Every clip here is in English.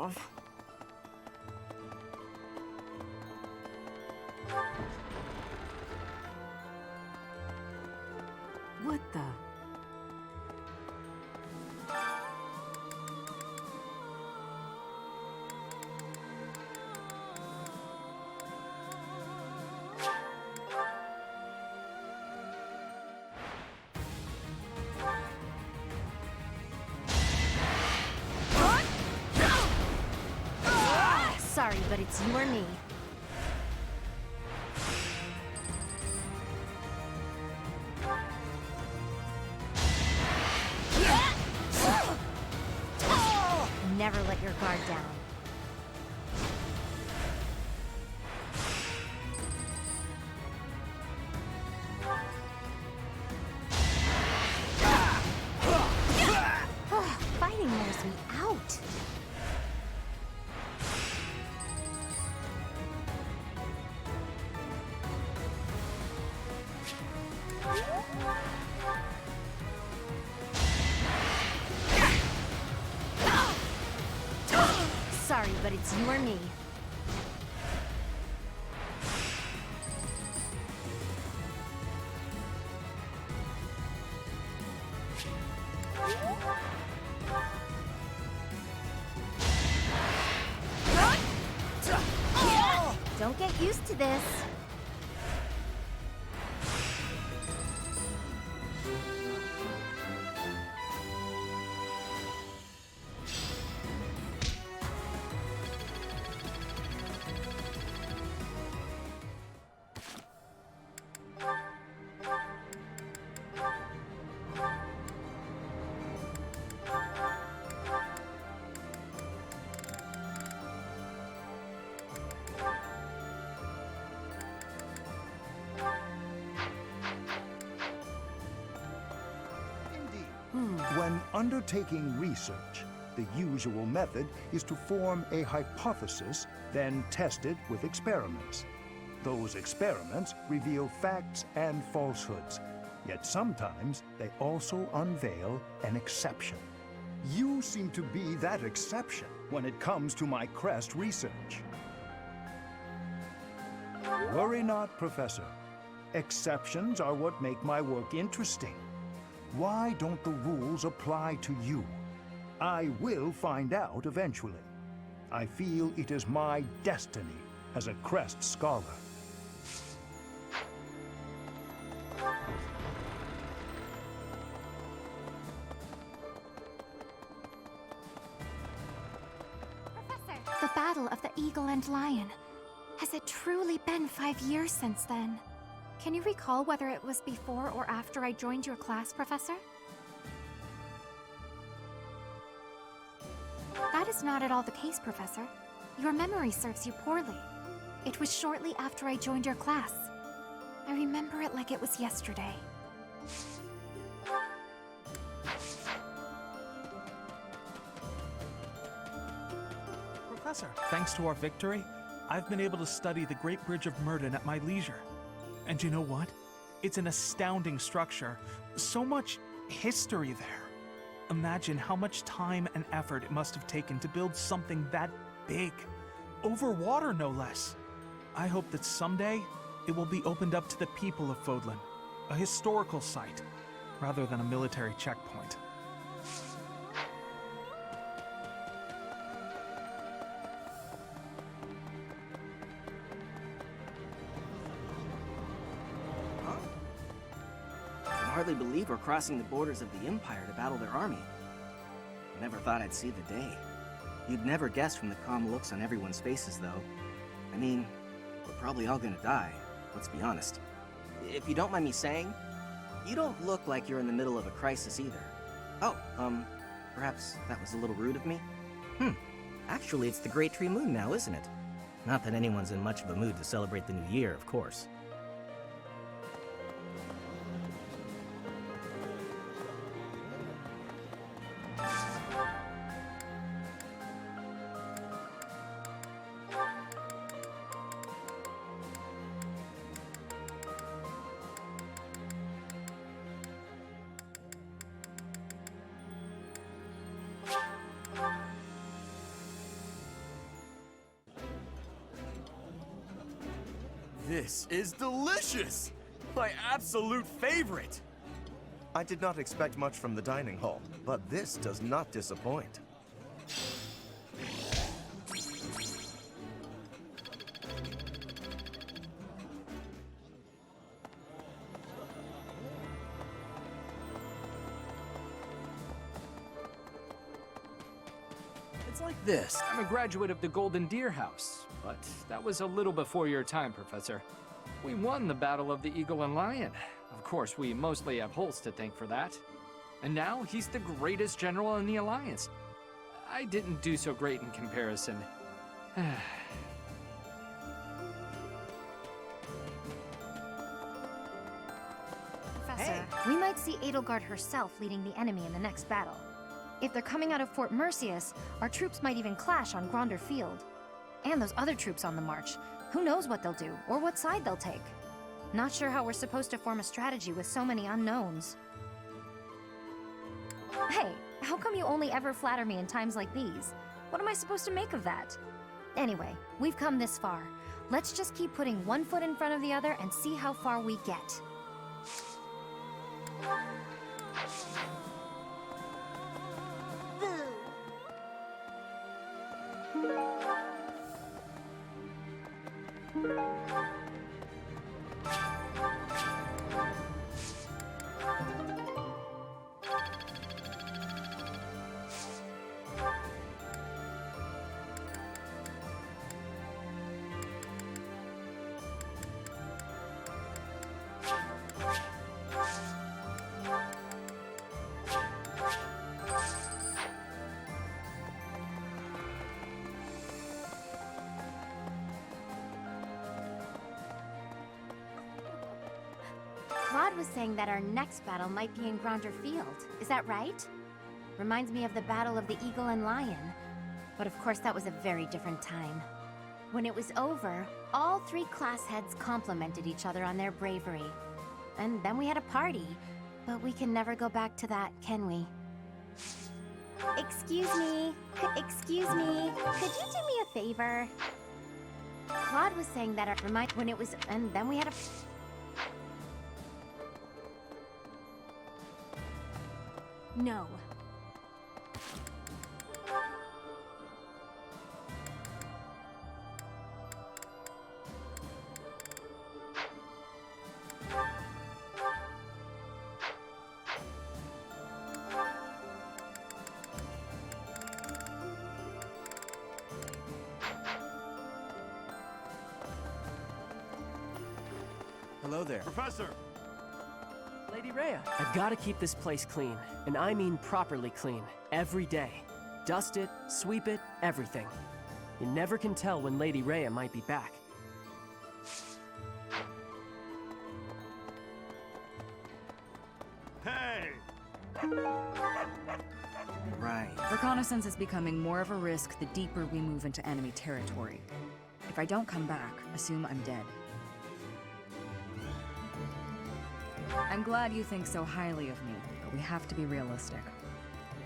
of. What the? Sorry, but it's you or me. Never let your guard down. Fighting wears me out. Sorry, but it's you or me. Don't get used to this. When undertaking research, the usual method is to form a hypothesis, then test it with experiments. Those experiments reveal facts and falsehoods, yet sometimes they also unveil an exception. You seem to be that exception when it comes to my crest research. Worry not, Professor. Exceptions are what make my work interesting. Why don't the rules apply to you? I will find out eventually. I feel it is my destiny as a crest scholar. Professor, the Battle of the Eagle and Lion. Has it truly been 5 years since then? Can you recall whether it was before or after I joined your class, Professor? That is not at all the case, Professor. Your memory serves you poorly. It was shortly after I joined your class. I remember it like it was yesterday. Professor, thanks to our victory, I've been able to study the Great Bridge of Murden at my leisure. And you know what? It's an astounding structure. So much history there. Imagine how much time and effort it must have taken to build something that big. Over water, no less. I hope that someday it will be opened up to the people of Fodlan, a historical site, rather than a military checkpoint. I hardly believe we're crossing the borders of the Empire to battle their army. I never thought I'd see the day. You'd never guess from the calm looks on everyone's faces, though. I mean, we're probably all gonna die, let's be honest. If you don't mind me saying, you don't look like you're in the middle of a crisis either. Oh, perhaps that was a little rude of me? Actually, it's the Great Tree Moon now, isn't it? Not that anyone's in much of a mood to celebrate the new year, of course. This is delicious! My absolute favorite! I did not expect much from the dining hall, but this does not disappoint. It's like this. I'm a graduate of the Golden Deer House, but that was a little before your time, Professor. We won the Battle of the Eagle and Lion. Of course, we mostly have Holst to thank for that. And now, he's the greatest general in the Alliance. I didn't do so great in comparison. Professor, we might see Edelgard herself leading the enemy in the next battle. If they're coming out of Fort Mercius, our troops might even clash on Gronder Field. And those other troops on the march. Who knows what they'll do, or what side they'll take. Not sure how we're supposed to form a strategy with so many unknowns. Hey, how come you only ever flatter me in times like these? What am I supposed to make of that? Anyway, we've come this far. Let's just keep putting one foot in front of the other and see how far we get. Claude was saying that our next battle might be in Gronder Field. Is that right? Reminds me of the Battle of the Eagle and Lion. But of course, that was a very different time. When it was over, all three class heads complimented each other on their bravery. And then we had a party. But we can never go back to that, can we? Excuse me. Excuse me. Could you do me a favor? Claude was saying that when it was... And then we had a... No. Hello there. Professor! Lady Rhea, I've got to keep this place clean, and I mean properly clean, every day. Dust it, sweep it, everything. You never can tell when Lady Rhea might be back. Hey! Right. Reconnaissance is becoming more of a risk the deeper we move into enemy territory. If I don't come back, assume I'm dead. I'm glad you think so highly of me, but we have to be realistic.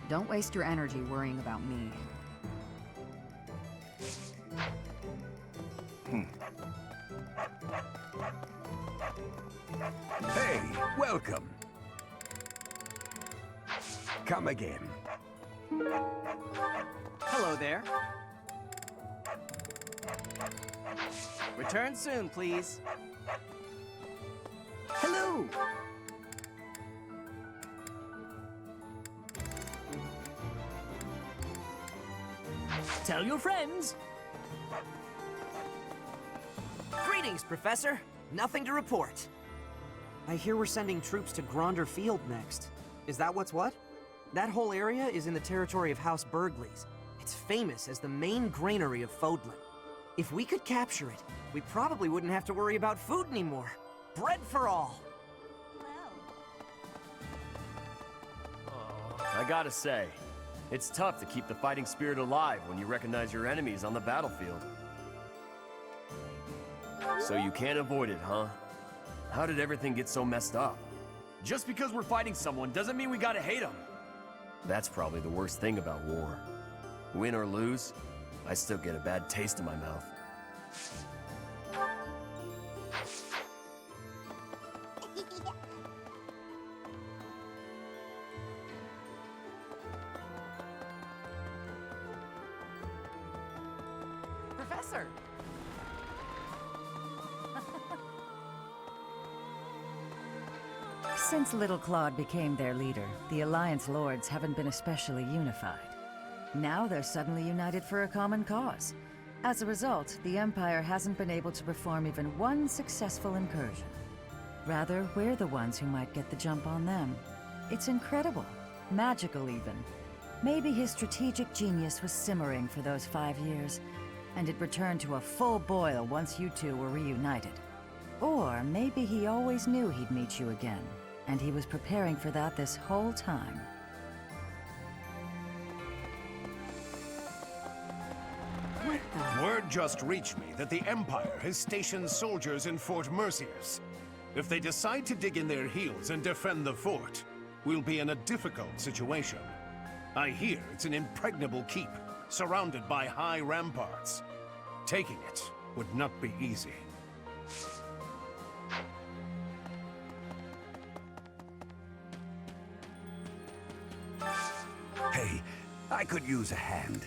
Don't waste your energy worrying about me. Hey, welcome. Come again. Hello there. Return soon, please. Hello! Tell your friends! Greetings, Professor. Nothing to report. I hear we're sending troops to Gronder Field next. Is that what's what? That whole area is in the territory of House Burgleys. It's famous as the main granary of Fodlan. If we could capture it, we probably wouldn't have to worry about food anymore. Bread for all! I gotta say, it's tough to keep the fighting spirit alive when you recognize your enemies on the battlefield. So you can't avoid it, huh? How did everything get so messed up? Just because we're fighting someone doesn't mean we gotta hate them. That's probably the worst thing about war. Win or lose, I still get a bad taste in my mouth. Professor! Since Little Claude became their leader, the Alliance Lords haven't been especially unified. Now they're suddenly united for a common cause. As a result, the Empire hasn't been able to perform even one successful incursion. Rather, we're the ones who might get the jump on them. It's incredible. Magical, even. Maybe his strategic genius was simmering for those 5 years, and it returned to a full boil once you two were reunited. Or maybe he always knew he'd meet you again, and he was preparing for that this whole time. Word just reached me that the Empire has stationed soldiers in Fort Mercius. If they decide to dig in their heels and defend the fort, we'll be in a difficult situation. I hear it's an impregnable keep, surrounded by high ramparts. Taking it would not be easy. Hey, I could use a hand.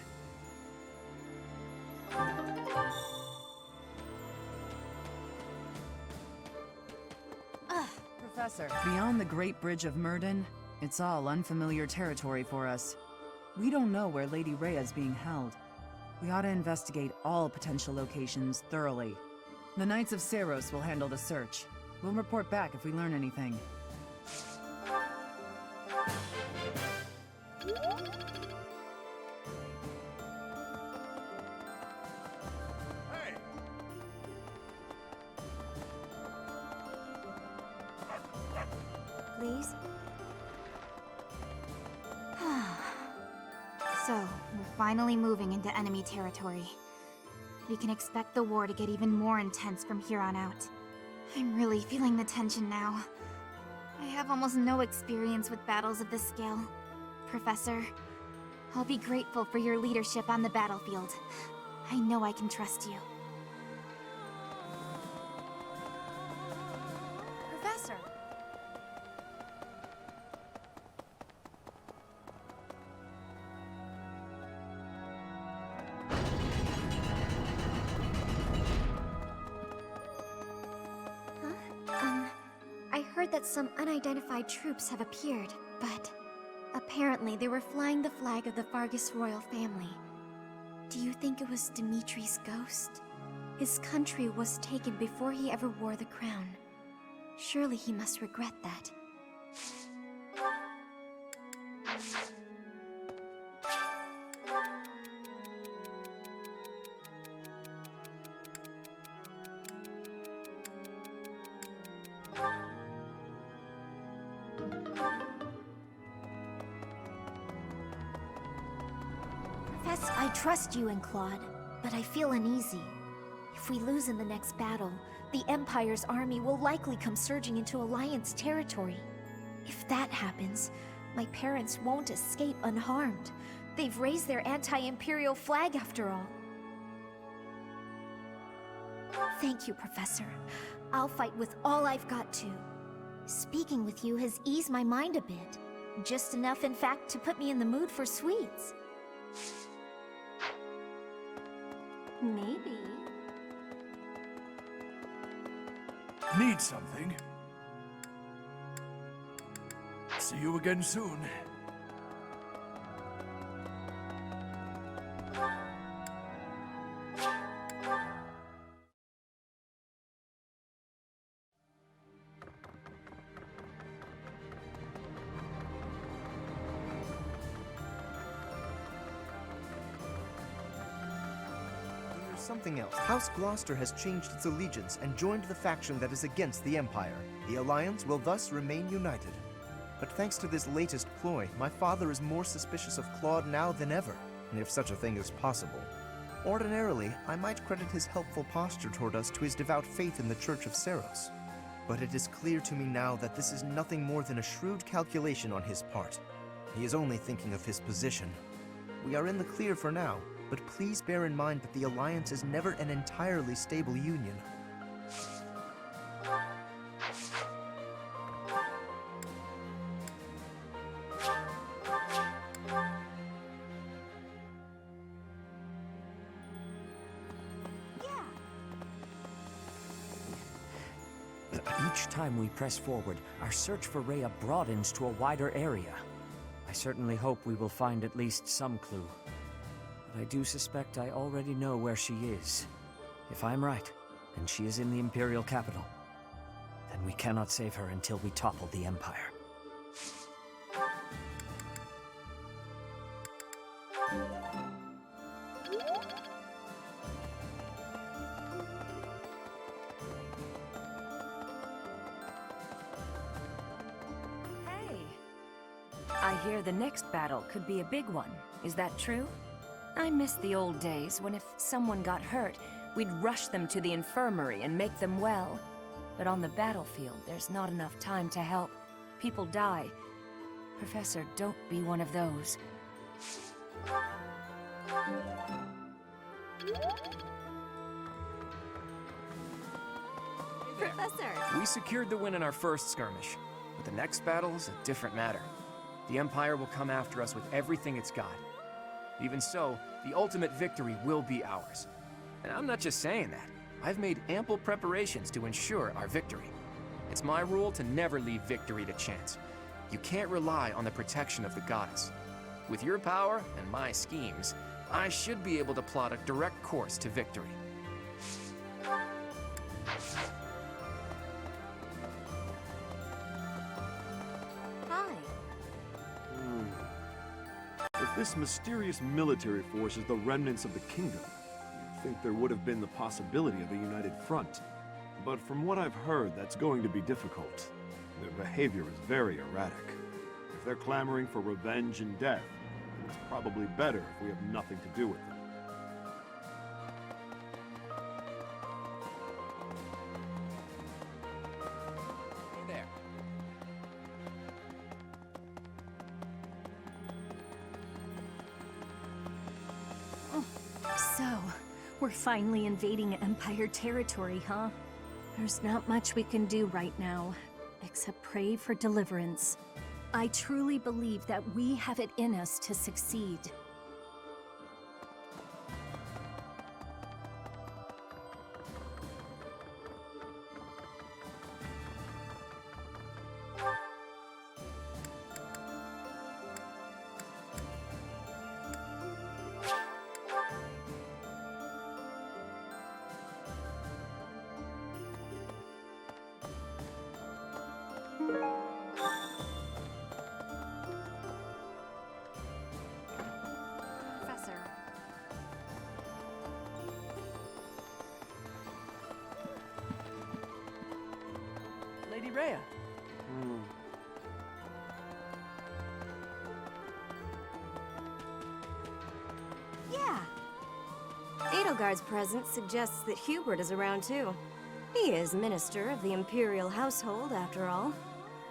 Professor, beyond the Great Bridge of Murden, it's all unfamiliar territory for us. We don't know where Lady Rhea's being held. We ought to investigate all potential locations thoroughly. The Knights of Seiros will handle the search. We'll report back if we learn anything. Please? So, we're finally moving into enemy territory. We can expect the war to get even more intense from here on out. I'm really feeling the tension now. I have almost no experience with battles of this scale. Professor, I'll be grateful for your leadership on the battlefield. I know I can trust you. Professor! I heard that some unidentified troops have appeared, but apparently they were flying the flag of the Vargas royal family. Do you think it was Dimitri's ghost? His country was taken before he ever wore the crown. Surely he must regret that. Professor, I trust you and Claude, but I feel uneasy. If we lose in the next battle, the Empire's army will likely come surging into Alliance territory. If that happens, my parents won't escape unharmed. They've raised their anti-Imperial flag after all. Thank you, Professor. I'll fight with all I've got to. Speaking with you has eased my mind a bit. Just enough, in fact, to put me in the mood for sweets. Maybe. Need something? See you again soon. Something else. House Gloucester has changed its allegiance and joined the faction that is against the Empire. The Alliance will thus remain united. But thanks to this latest ploy, my father is more suspicious of Claude now than ever, if such a thing is possible. Ordinarily, I might credit his helpful posture toward us to his devout faith in the Church of Seiros. But it is clear to me now that this is nothing more than a shrewd calculation on his part. He is only thinking of his position. We are in the clear for now, but please bear in mind that the Alliance is never an entirely stable union. Each time we press forward, our search for Rhea broadens to a wider area. I certainly hope we will find at least some clue. But I do suspect I already know where she is. If I'm right, and she is in the Imperial capital, then we cannot save her until we topple the Empire. I hear the next battle could be a big one. Is that true? I miss the old days when if someone got hurt, we'd rush them to the infirmary and make them well. But on the battlefield, there's not enough time to help. People die. Professor, don't be one of those. Professor! We secured the win in our first skirmish, but the next battle is a different matter. The Empire will come after us with everything it's got. Even so, the ultimate victory will be ours. And I'm not just saying that. I've made ample preparations to ensure our victory. It's my rule to never leave victory to chance. You can't rely on the protection of the goddess. With your power and my schemes, I should be able to plot a direct course to victory. If this mysterious military force is the remnants of the kingdom, you'd think there would have been the possibility of a united front. But from what I've heard, that's going to be difficult. Their behavior is very erratic. If they're clamoring for revenge and death, then it's probably better if we have nothing to do with them. So, we're finally invading Empire territory, huh? There's not much we can do right now, except pray for deliverance. I truly believe that we have it in us to succeed. Professor. Lady Rhea. Yeah. Edelgard's presence suggests that Hubert is around too. He is Minister of the Imperial Household, after all.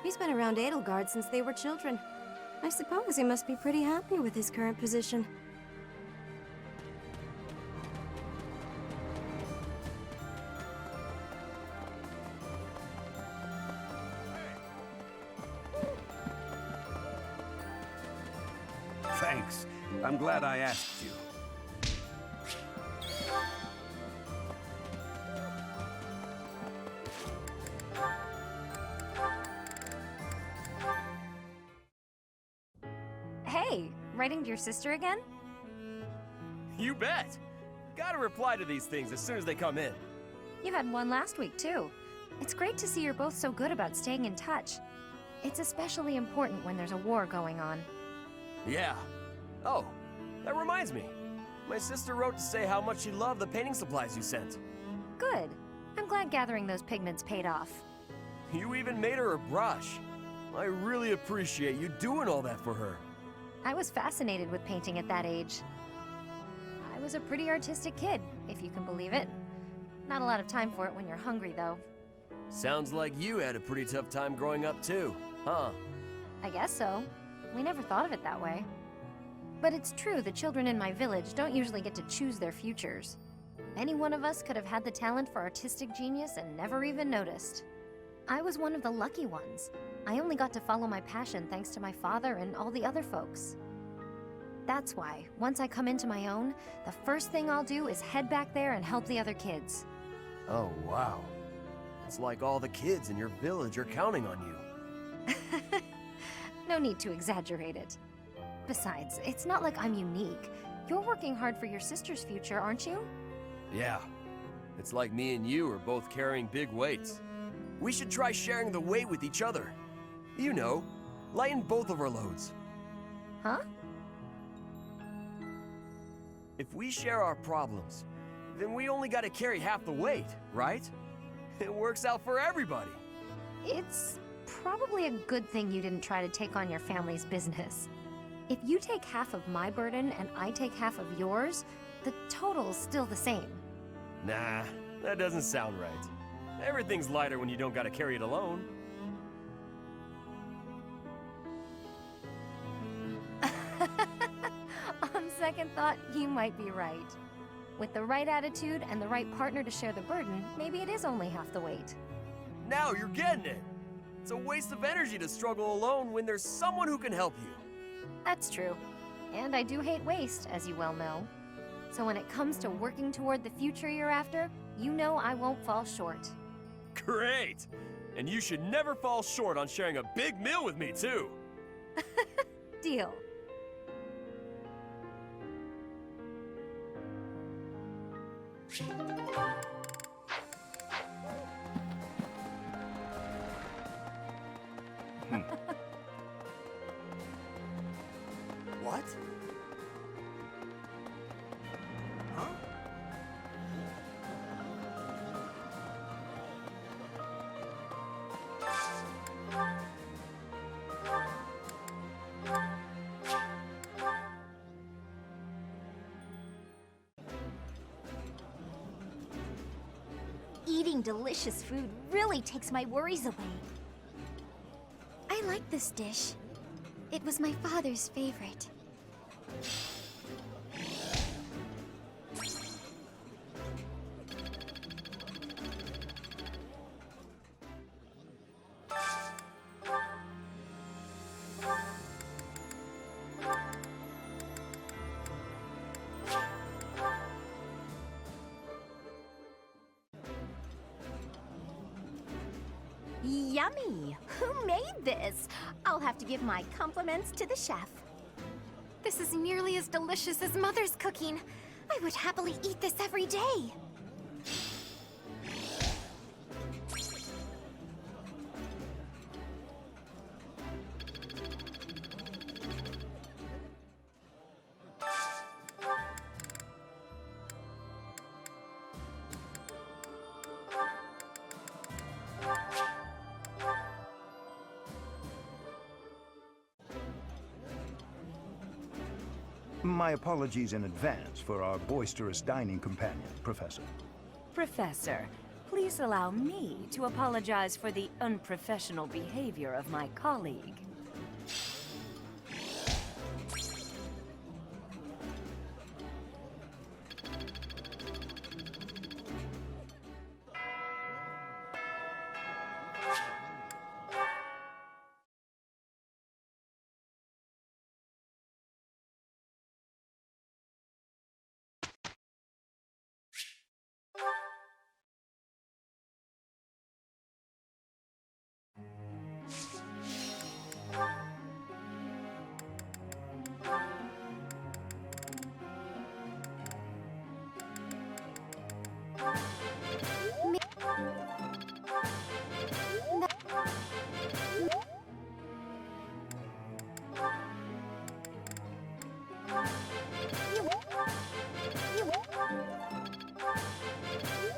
He's been around Edelgard since they were children. I suppose he must be pretty happy with his current position. Thanks. I'm glad I asked you. Hey, writing to your sister again? You bet! Gotta reply to these things as soon as they come in. You had one last week, too. It's great to see you're both so good about staying in touch. It's especially important when there's a war going on. Yeah. Oh, that reminds me. My sister wrote to say how much she loved the painting supplies you sent. Good. I'm glad gathering those pigments paid off. You even made her a brush. I really appreciate you doing all that for her. I was fascinated with painting at that age. I was a pretty artistic kid, if you can believe it. Not a lot of time for it when you're hungry, though. Sounds like you had a pretty tough time growing up, too, huh? I guess so. We never thought of it that way. But it's true the children in my village don't usually get to choose their futures. Any one of us could have had the talent for artistic genius and never even noticed. I was one of the lucky ones. I only got to follow my passion thanks to my father and all the other folks. That's why, once I come into my own, the first thing I'll do is head back there and help the other kids. Oh, wow. It's like all the kids in your village are counting on you. No need to exaggerate it. Besides, it's not like I'm unique. You're working hard for your sister's future, aren't you? Yeah. It's like me and you are both carrying big weights. We should try sharing the weight with each other. You know, lighten both of our loads. Huh? If we share our problems, then we only gotta carry half the weight, right? It works out for everybody. It's probably a good thing you didn't try to take on your family's business. If you take half of my burden and I take half of yours, the total's still the same. Nah, that doesn't sound right. Everything's lighter when you don't gotta carry it alone. On second thought, you might be right. With the right attitude and the right partner to share the burden, maybe it is only half the weight. Now you're getting it. It's a waste of energy to struggle alone when there's someone who can help you. That's true. And I do hate waste, as you well know. So when it comes to working toward the future you're after, you know I won't fall short. Great! And you should never fall short on sharing a big meal with me, too. Deal. What? Huh? Eating delicious food really takes my worries away. I like this dish. It was my father's favorite. Yummy! Who made this? I'll have to give my compliments to the chef. This is nearly as delicious as Mother's cooking. I would happily eat this every day. My apologies in advance for our boisterous dining companion, Professor. Professor, please allow me to apologize for the unprofessional behavior of my colleague.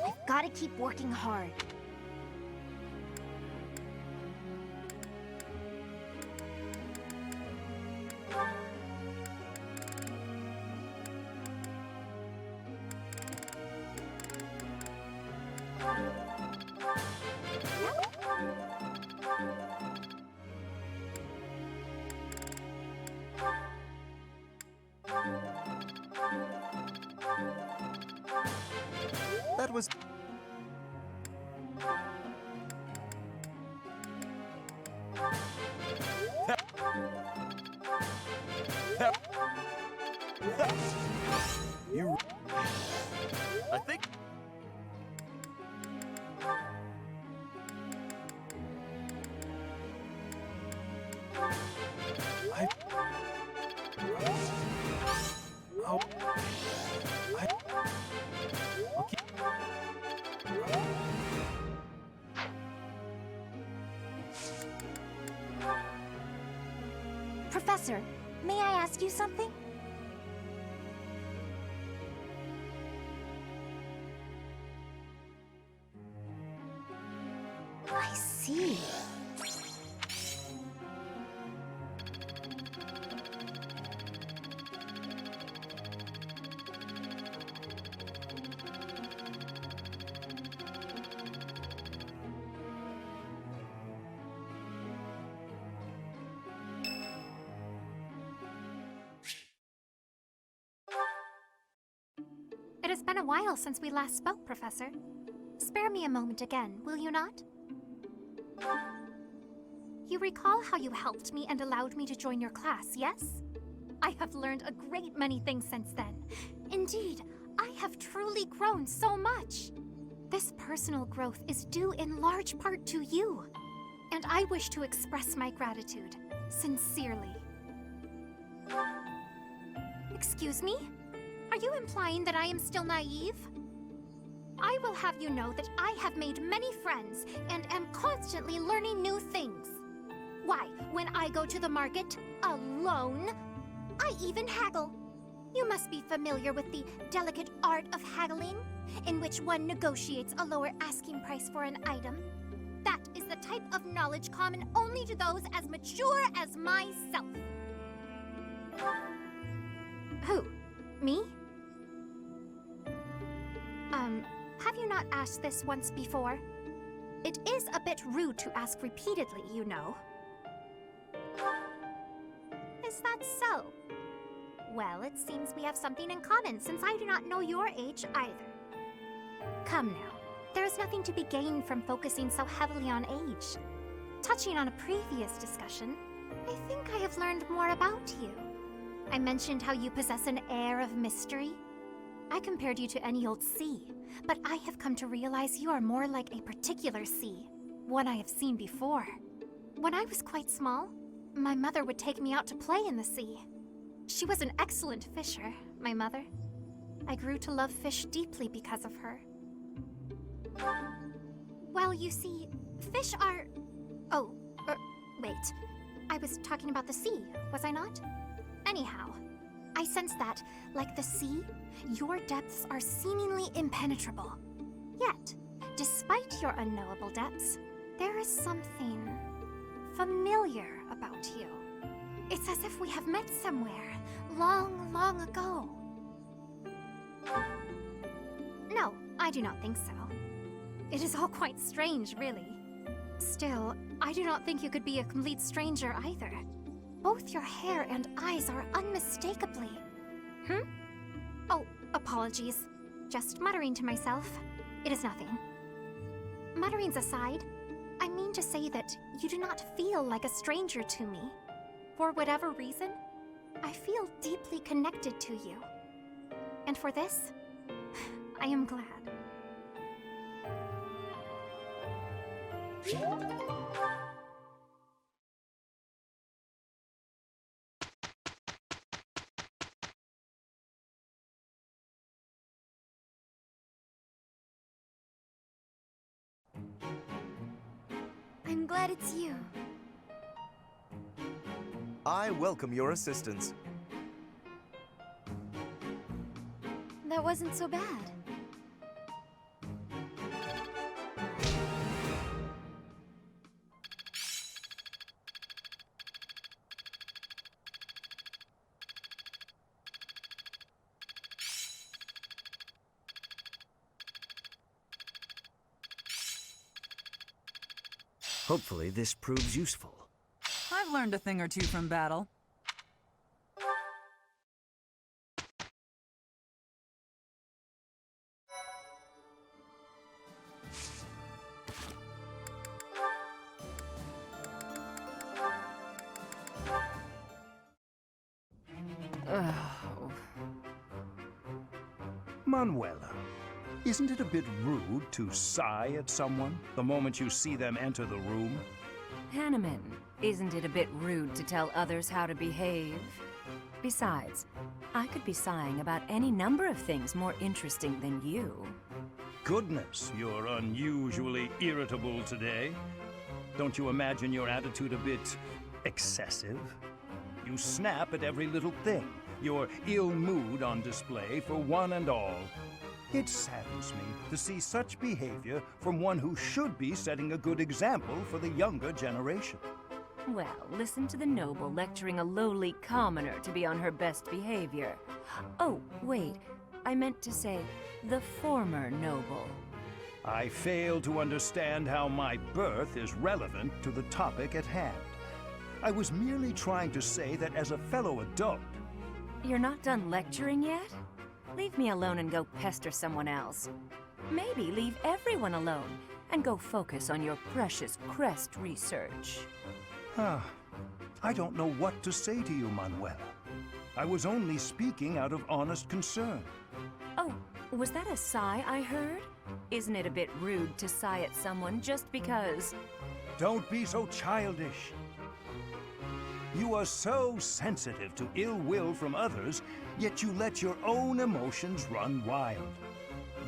I've gotta keep working hard. That was... I think... Professor, may I ask you something? I see. It has been a while since we last spoke, Professor. Spare me a moment again, will you not? You recall how you helped me and allowed me to join your class, yes? I have learned a great many things since then. Indeed, I have truly grown so much. This personal growth is due in large part to you, and I wish to express my gratitude, sincerely. Excuse me? Are you implying that I am still naive? I will have you know that I have made many friends and am constantly learning new things. Why, when I go to the market, alone, I even haggle. You must be familiar with the delicate art of haggling, in which one negotiates a lower asking price for an item. That is the type of knowledge common only to those as mature as myself. Who? Me? Have you not asked this once before? It is a bit rude to ask repeatedly, you know. Is that so? Well, it seems we have something in common, since I do not know your age either. Come now, there is nothing to be gained from focusing so heavily on age. Touching on a previous discussion, I think I have learned more about you. I mentioned how you possess an air of mystery. I compared you to any old sea, but I have come to realize you are more like a particular sea, one I have seen before. When I was quite small, my mother would take me out to play in the sea. She was an excellent fisher, my mother. I grew to love fish deeply because of her. Well, you see, fish are... Oh, wait. I was talking about the sea, was I not? Anyhow, I sense that, like the sea, your depths are seemingly impenetrable. Yet, despite your unknowable depths, there is something familiar about you. It's as if we have met somewhere, long, long ago. No, I do not think so. It is all quite strange, really. Still, I do not think you could be a complete stranger either. Both your hair and eyes are unmistakably... Oh, apologies. Just muttering to myself. It is nothing. Mutterings aside, I mean to say that you do not feel like a stranger to me. For whatever reason, I feel deeply connected to you. And for this, I am glad. I'm glad it's you. I welcome your assistance. That wasn't so bad. Hopefully this proves useful. I've learned a thing or two from battle. Manuela, isn't it a bit rude to sigh at someone the moment you see them enter the room? Hanneman, isn't it a bit rude to tell others how to behave? Besides, I could be sighing about any number of things more interesting than you. Goodness, you're unusually irritable today. Don't you imagine your attitude a bit excessive? You snap at every little thing, your ill mood on display for one and all. It saddens me to see such behavior from one who should be setting a good example for the younger generation. Well, listen to the noble lecturing a lowly commoner to be on her best behavior. Oh, wait, I meant to say the former noble. I fail to understand how my birth is relevant to the topic at hand. I was merely trying to say that as a fellow adult... You're not done lecturing yet? Leave me alone and go pester someone else. Maybe leave everyone alone and go focus on your precious crest research. I don't know what to say to you, Manuela. I was only speaking out of honest concern. Oh, was that a sigh I heard? Isn't it a bit rude to sigh at someone just because... Don't be so childish. You are so sensitive to ill will from others, yet you let your own emotions run wild.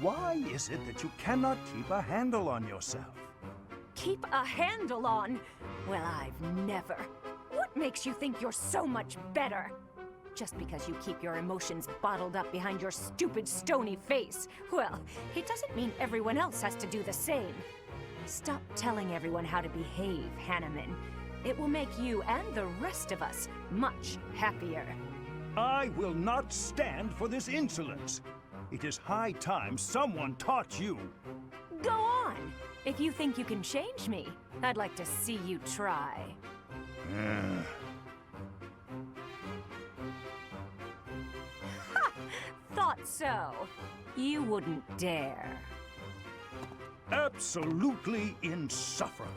Why is it that you cannot keep a handle on yourself? Keep a handle on? Well, I've never. What makes you think you're so much better? Just because you keep your emotions bottled up behind your stupid, stony face. Well, it doesn't mean everyone else has to do the same. Stop telling everyone how to behave, Hanneman. It will make you and the rest of us much happier. I will not stand for this insolence. It is high time someone taught you. Go on! If you think you can change me, I'd like to see you try. Ha! Thought so. You wouldn't dare. Absolutely insufferable.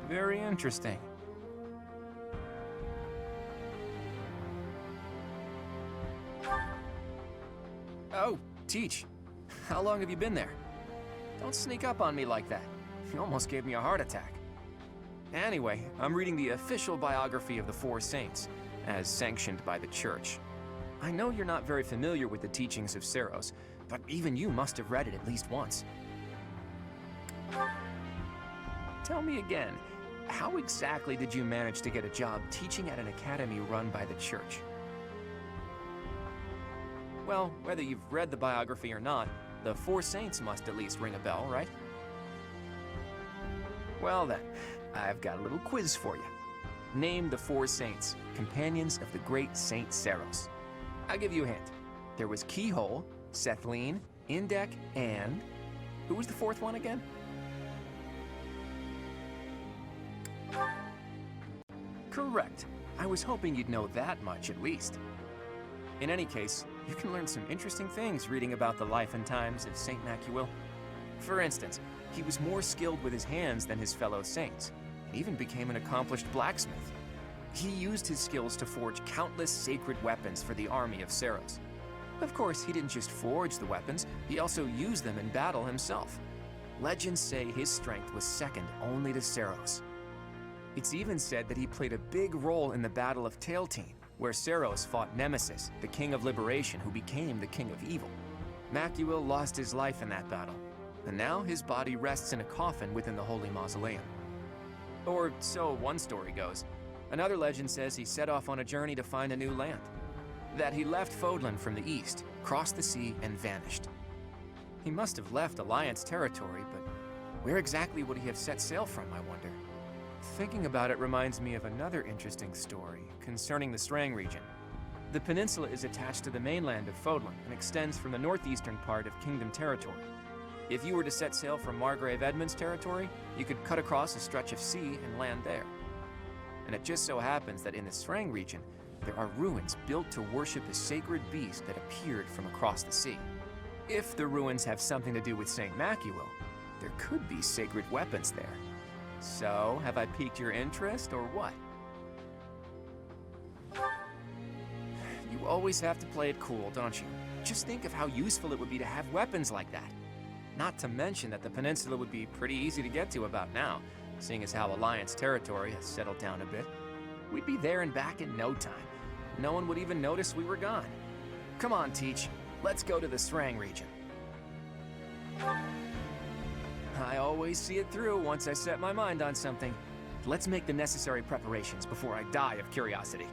Very interesting. Oh, Teach. How long have you been there? Don't sneak up on me like that. You almost gave me a heart attack. Anyway, I'm reading the official biography of the Four Saints, as sanctioned by the Church. I know you're not very familiar with the teachings of Seros, but even you must have read it at least once. Tell me again, how exactly did you manage to get a job teaching at an academy run by the Church? Well, whether you've read the biography or not, the Four Saints must at least ring a bell, right? Well then, I've got a little quiz for you. Name the Four Saints, companions of the great Saint Seros. I'll give you a hint. There was Keyhole, Sethleen, Indek, and... who was the fourth one again? Correct. I was hoping you'd know that much at least. In any case, you can learn some interesting things reading about the life and times of Saint Macuil. For instance, he was more skilled with his hands than his fellow saints, and even became an accomplished blacksmith. He used his skills to forge countless sacred weapons for the army of Seros. Of course, he didn't just forge the weapons, he also used them in battle himself. Legends say his strength was second only to Seros. It's even said that he played a big role in the Battle of Tailtean, where Seros fought Nemesis, the King of Liberation who became the King of Evil. Macuil lost his life in that battle, and now his body rests in a coffin within the Holy Mausoleum. Or so one story goes. Another legend says he set off on a journey to find a new land. That he left Fodlan from the east, crossed the sea, and vanished. He must have left Alliance territory, but where exactly would he have set sail from, I wonder? Thinking about it reminds me of another interesting story concerning the Strang region. The peninsula is attached to the mainland of Fodlan and extends from the northeastern part of Kingdom territory. If you were to set sail from Margrave Edmund's territory, you could cut across a stretch of sea and land there. And it just so happens that in the Srang region, there are ruins built to worship a sacred beast that appeared from across the sea. If the ruins have something to do with St. Macuil, there could be sacred weapons there. So, have I piqued your interest, or what? You always have to play it cool, don't you? Just think of how useful it would be to have weapons like that. Not to mention that the peninsula would be pretty easy to get to about now, seeing as how Alliance territory has settled down a bit. We'd be there and back in no time. No one would even notice we were gone. Come on, Teach. Let's go to the Srang region. I always see it through once I set my mind on something. Let's make the necessary preparations before I die of curiosity.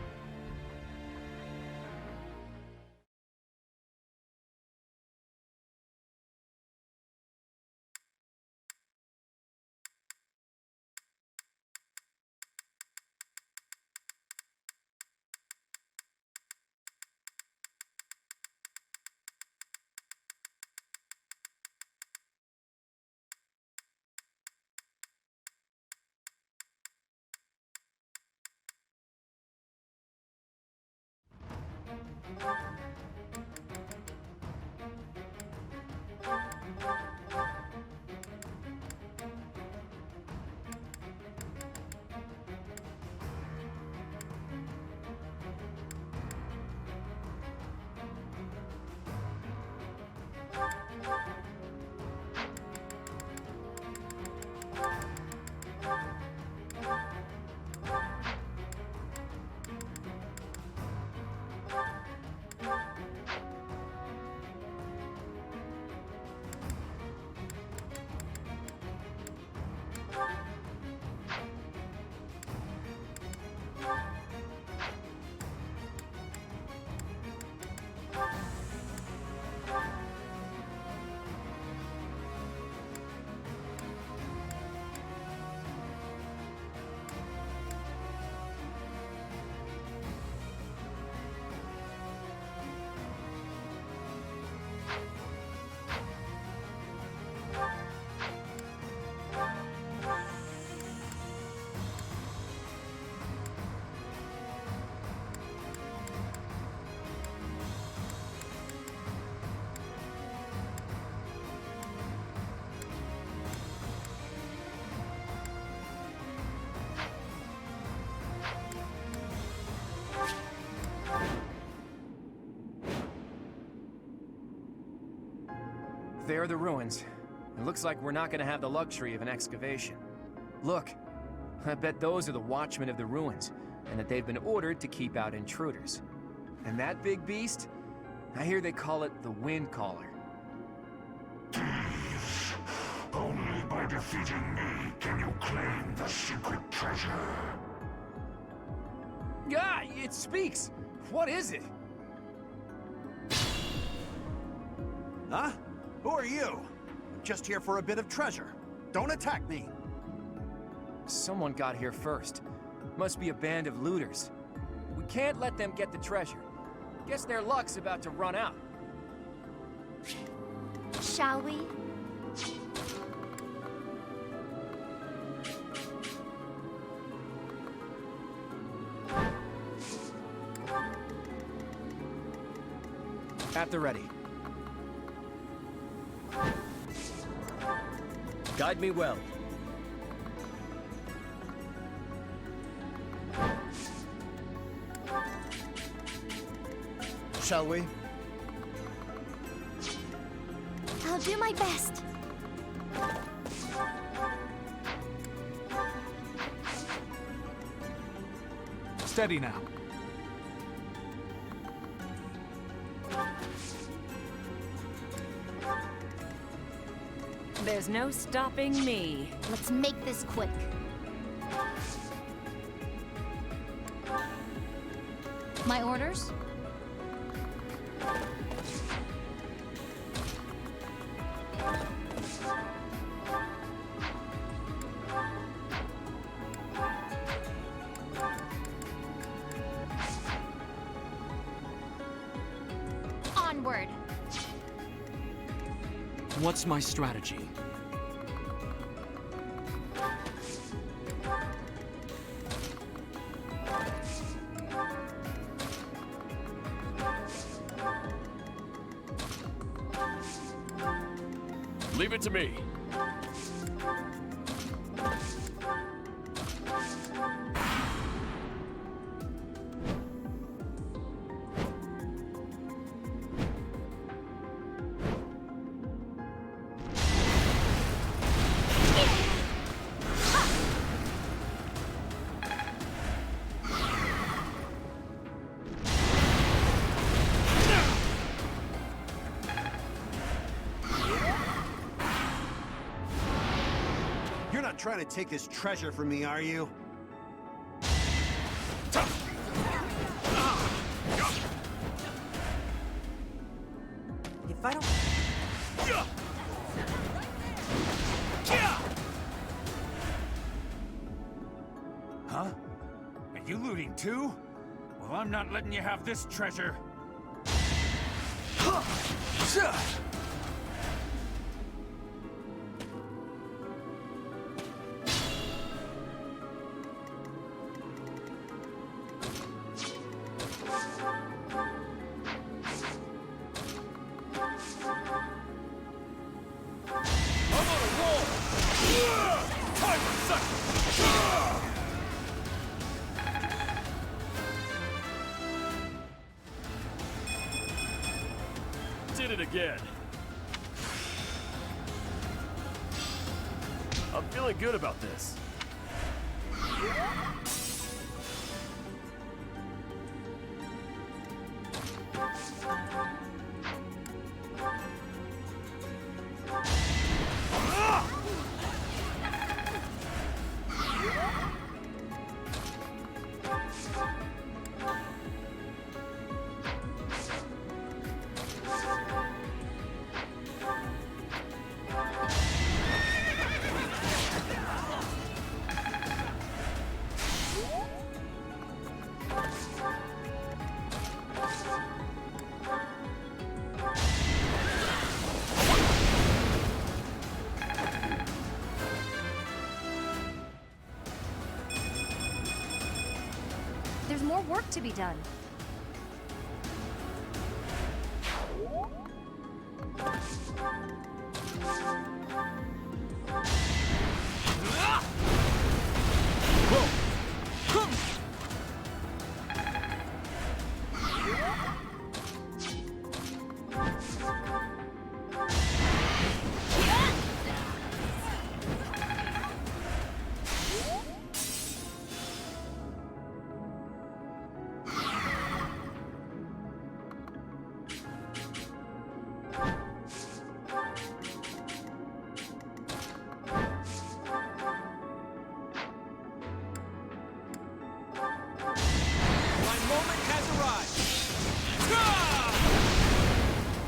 There are the ruins. It looks like we're not gonna have the luxury of an excavation. Look, I bet those are the watchmen of the ruins, and that they've been ordered to keep out intruders. And that big beast? I hear they call it the Wind Caller. Only by defeating me can you claim the secret treasure. Ah, it speaks! What is it? Huh? Who are you? I'm just here for a bit of treasure. Don't attack me! Someone got here first. Must be a band of looters. We can't let them get the treasure. Guess their luck's about to run out. Shall we? At the ready. Guide me well. Shall we? I'll do my best. Steady now. There's no stopping me. Let's make this quick. My orders? Onward. What's my strategy? Leave it to me. You're not trying to take this treasure from me, are you? If I don't... Huh? Are you looting too? Well, I'm not letting you have this treasure. Did it again. I'm feeling good about this. There's more work to be done.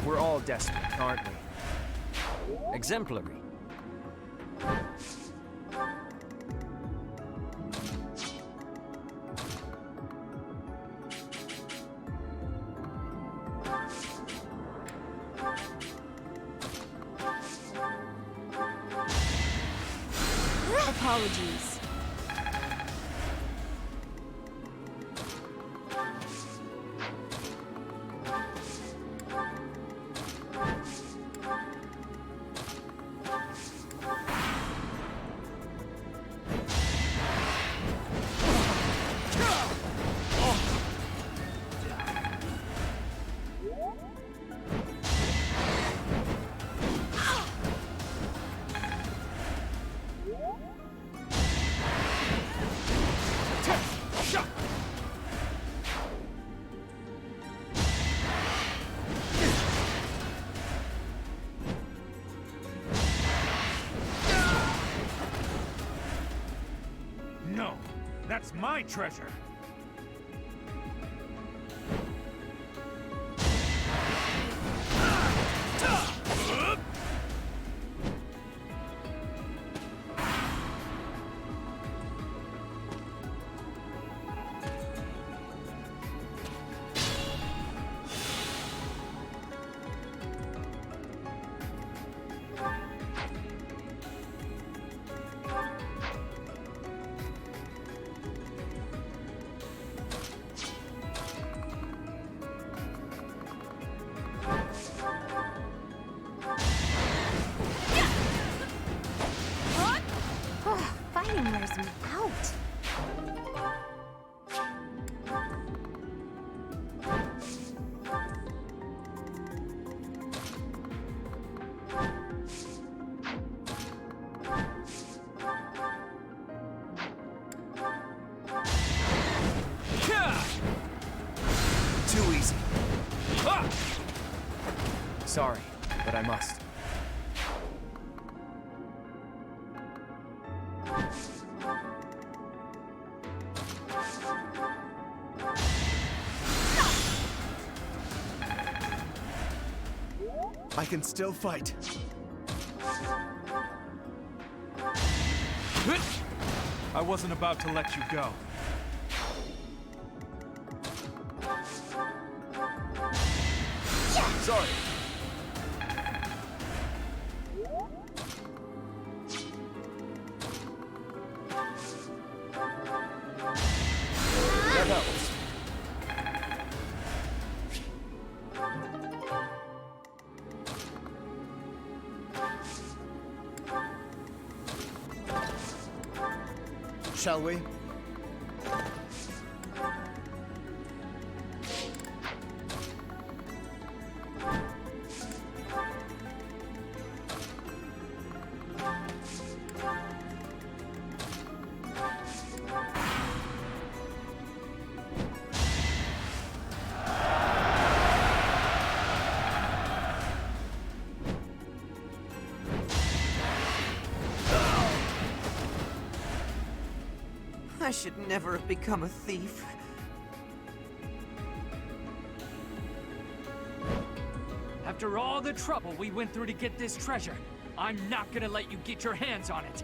We're all desperate, aren't we? Exemplary. Apologies. No, that's my treasure. Sorry, but I must. I can still fight. I wasn't about to let you go. Sorry. That helps. Shall we? I should never have become a thief. After all the trouble we went through to get this treasure, I'm not gonna let you get your hands on it.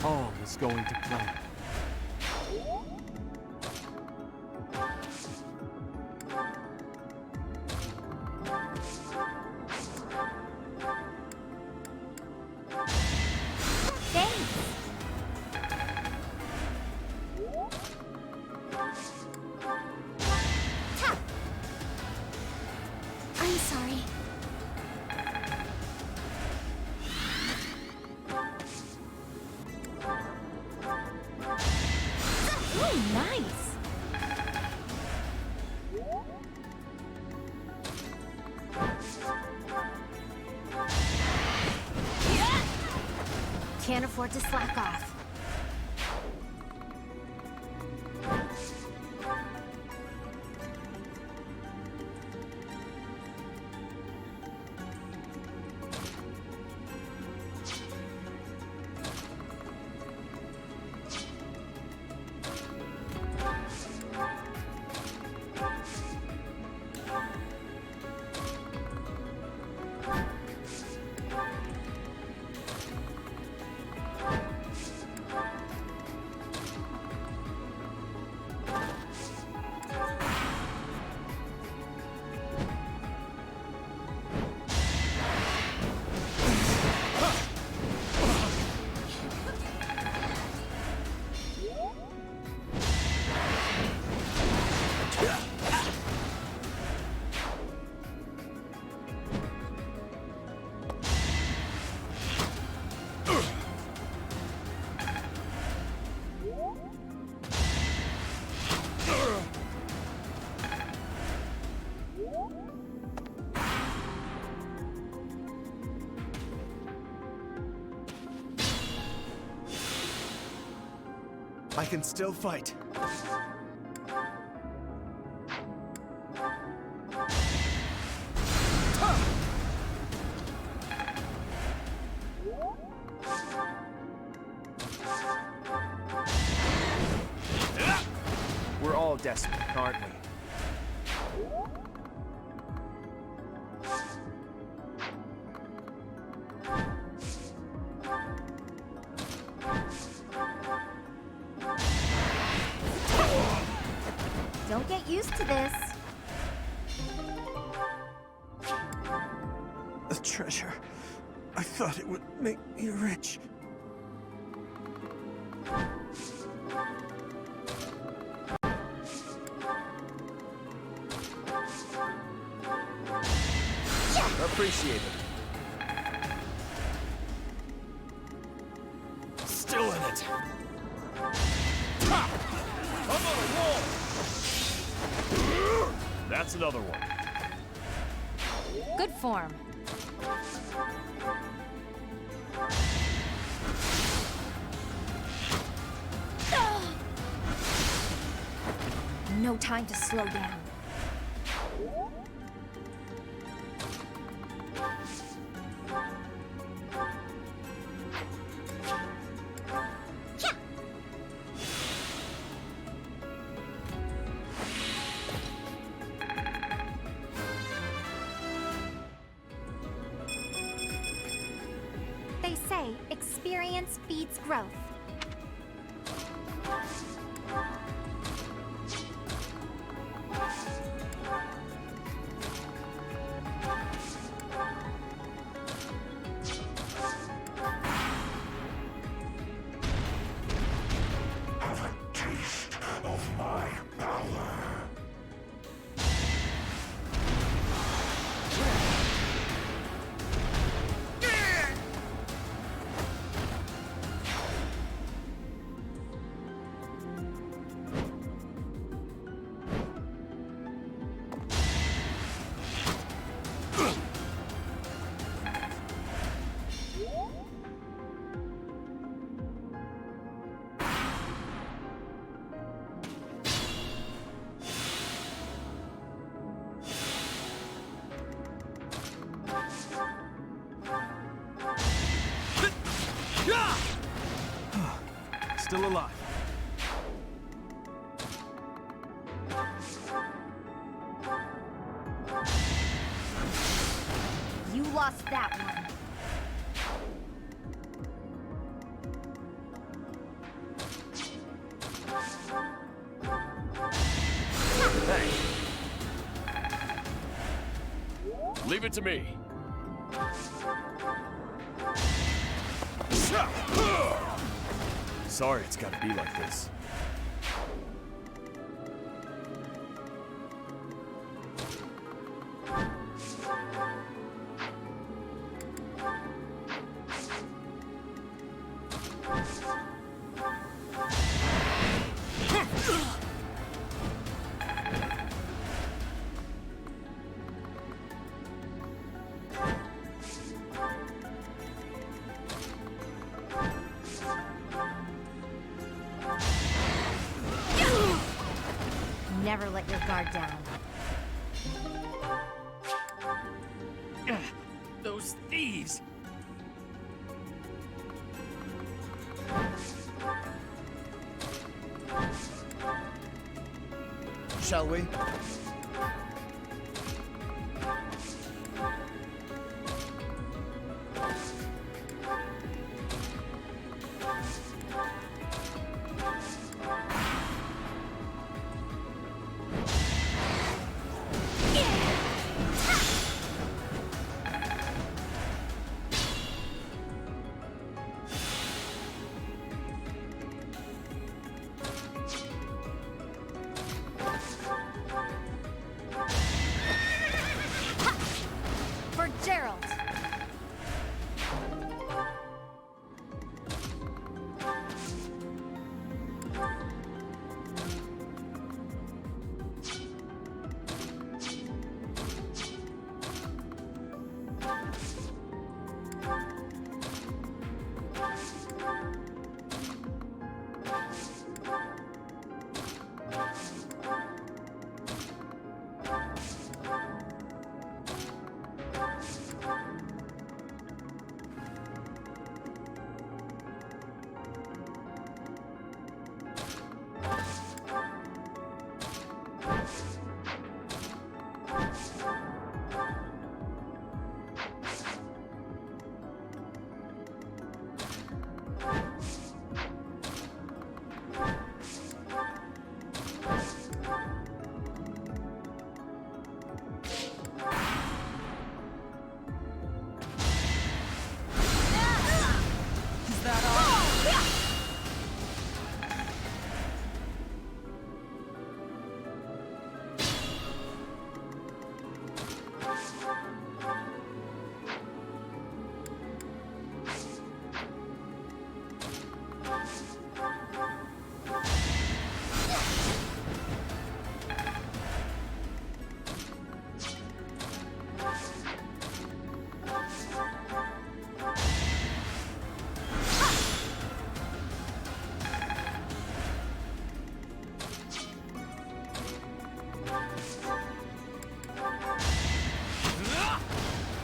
All is going to plan. I'm sorry. Ooh, nice. Can't afford to slack off. I can still fight. all desperate, aren't we? Don't get used to this. The treasure. I thought it would make me rich. Appreciate it. Still in it. Ha! I'm on a wall! That's another one. Good form. No time to slow down. They say experience feeds growth. Have a taste of my power. Still alive. You lost that one. Hey. Leave it to me. Sorry it's gotta be like this. Never let your guard down. Those thieves! Shall we?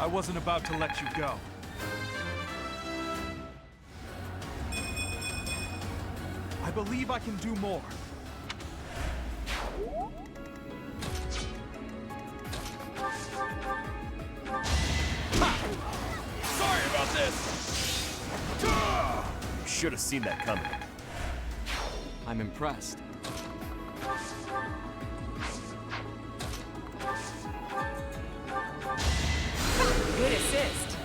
I wasn't about to let you go. I believe I can do more. Sorry about this! You should have seen that coming. I'm impressed. Good assist.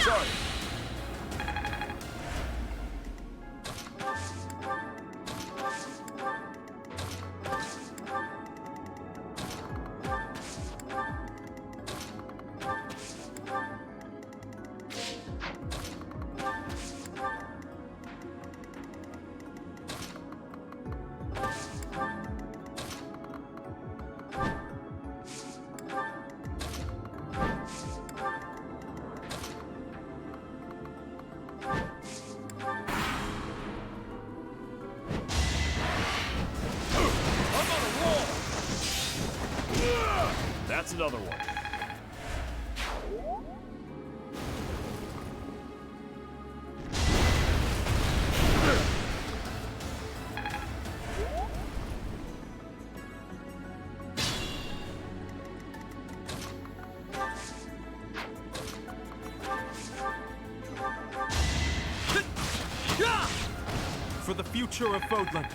Sorry. That's another one. For the future of Fodland.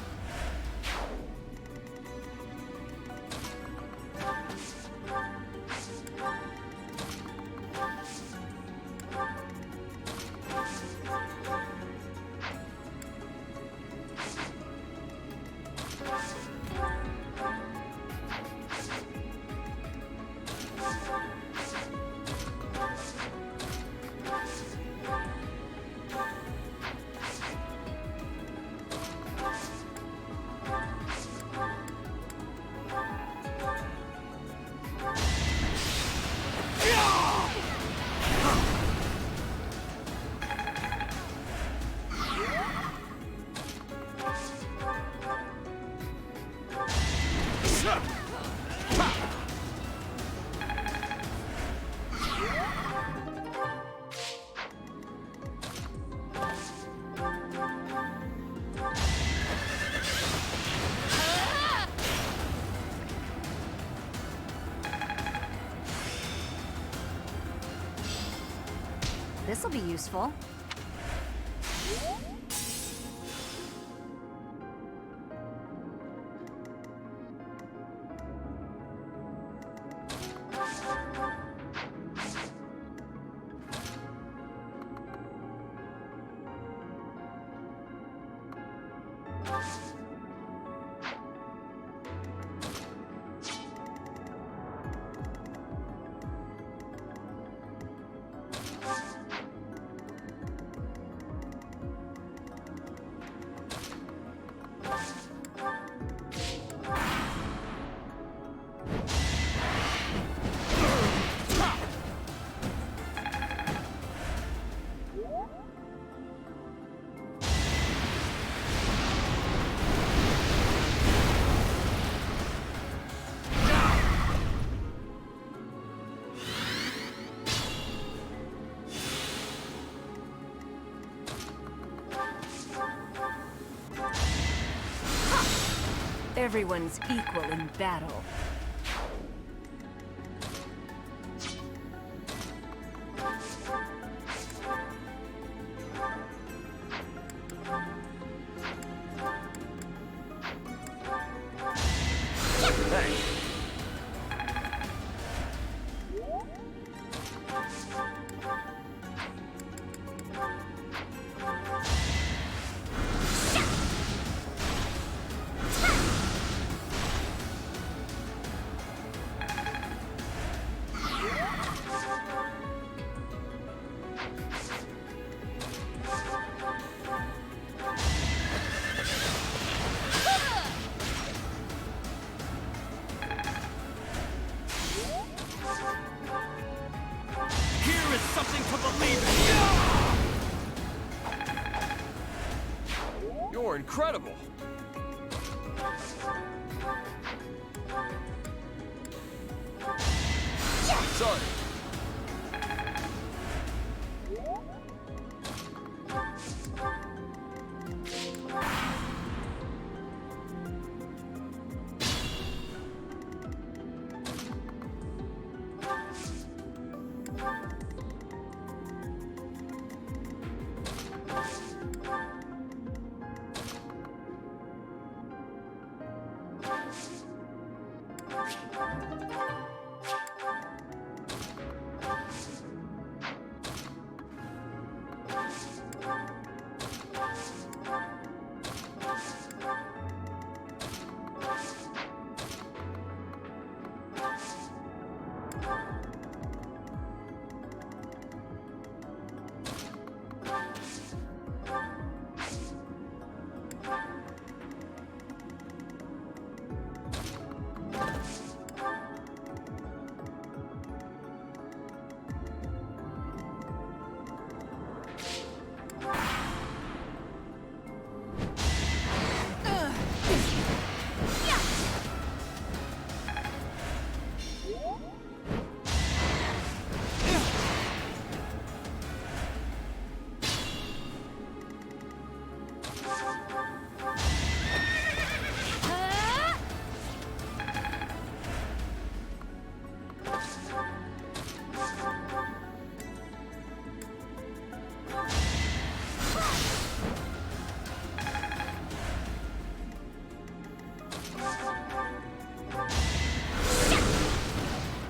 This'll be useful. Everyone's equal in battle. something to believe in! You're incredible! Sorry.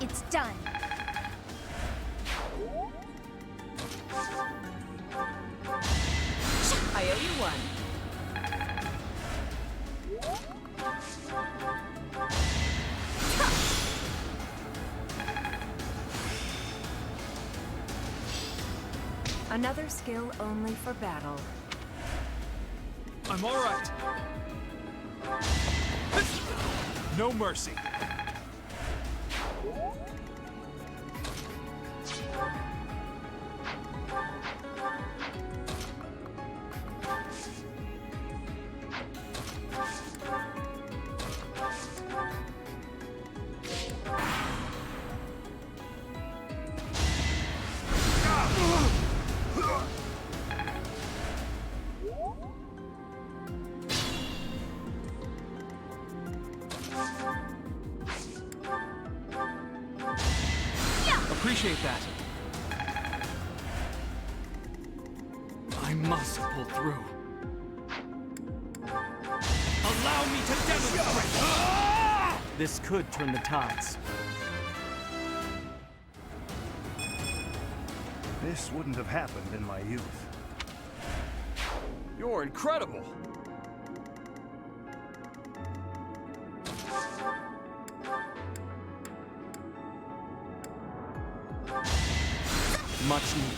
It's done. I owe you one. Another skill only for battle. I'm all right. No mercy. Appreciate that. I must pull through. Allow me to demonstrate! This could turn the tides. This wouldn't have happened in my youth. You're incredible! Much needed.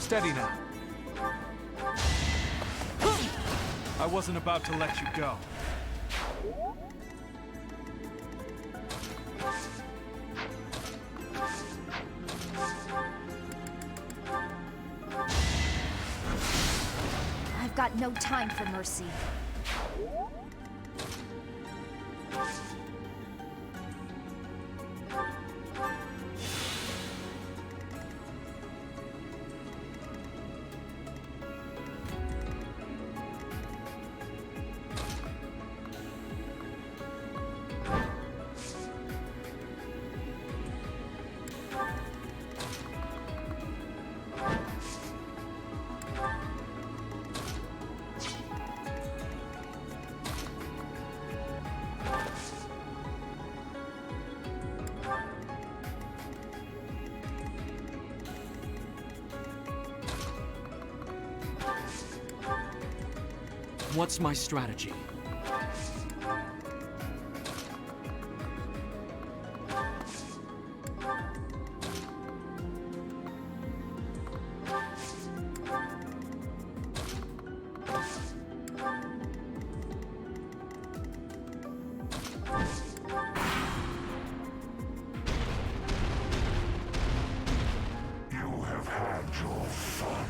Steady now. I wasn't about to let you go. I've got no time for mercy. What's my strategy? You have had your fun.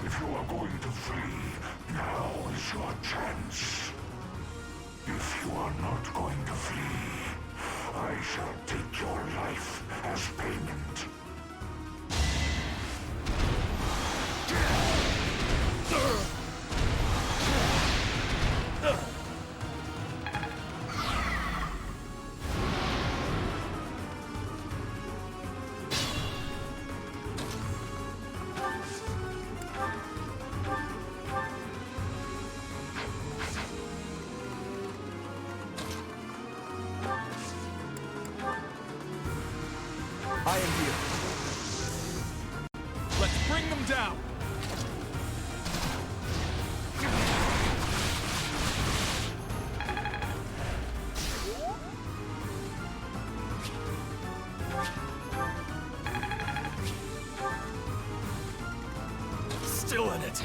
If you are going to flee, now is your chance. If you are not going to flee, I shall take your life as payment. I am here. Let's bring them down. Still in it.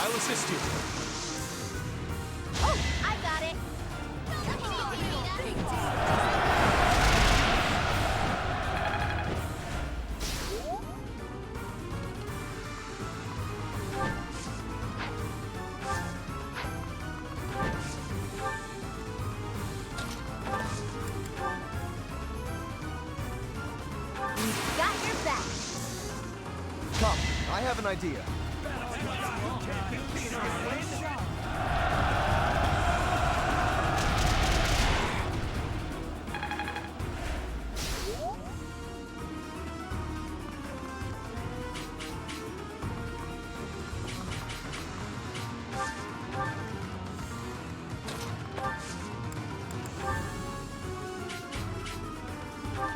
I'll assist you. Oh, I got it. We've got your back. Come, I have an idea.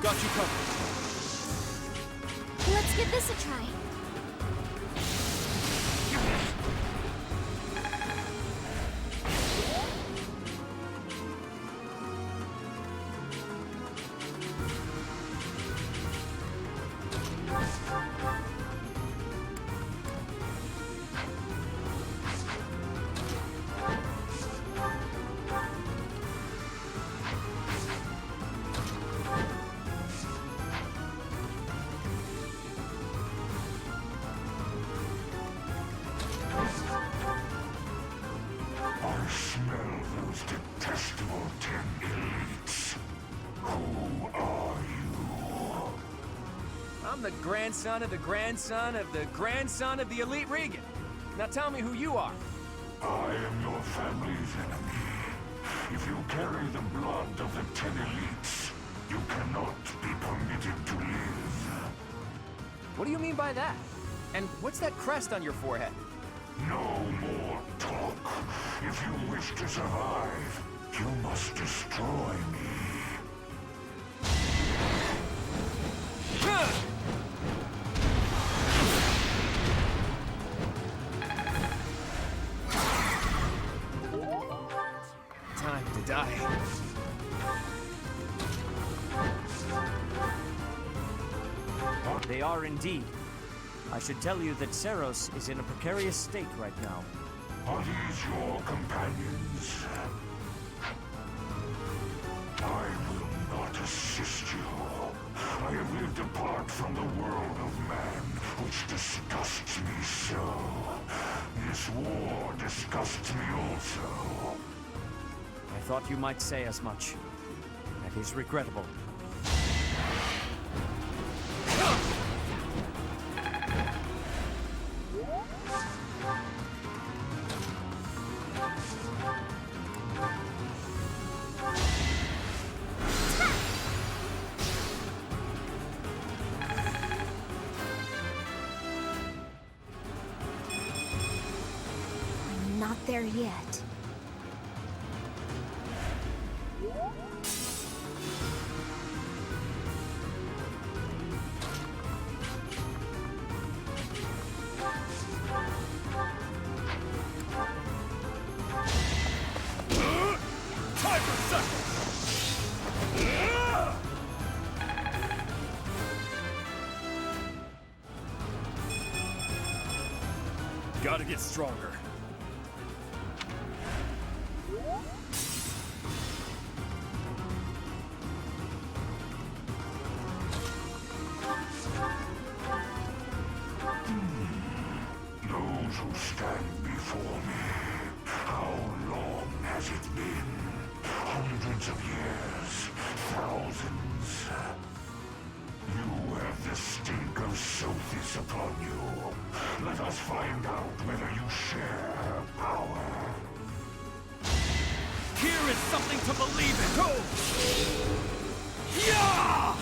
Got you covered. Let's give this a try. I smell those detestable 10 elites. Who are you? I'm the grandson of the grandson of the grandson of the elite Regan. Now tell me who you are. I am your family's enemy. If you carry the blood of the 10 elites, you cannot be permitted to live. What do you mean by that? And what's that crest on your forehead? No more talk. If you wish to survive, you must destroy me. Time to die. They are indeed. I should tell you that Seros is in a precarious state right now. Are these your companions? I will not assist you. I have lived apart from the world of man, which disgusts me so. This war disgusts me also. I thought you might say as much. That is regrettable. I'm not there yet. Gotta get stronger. Those who stand before me, how long has it been? Hundreds of years, thousands. You have the stink of Sophis upon you. Let us find out whether you share her power. Here is something to believe in! Go! Yeah!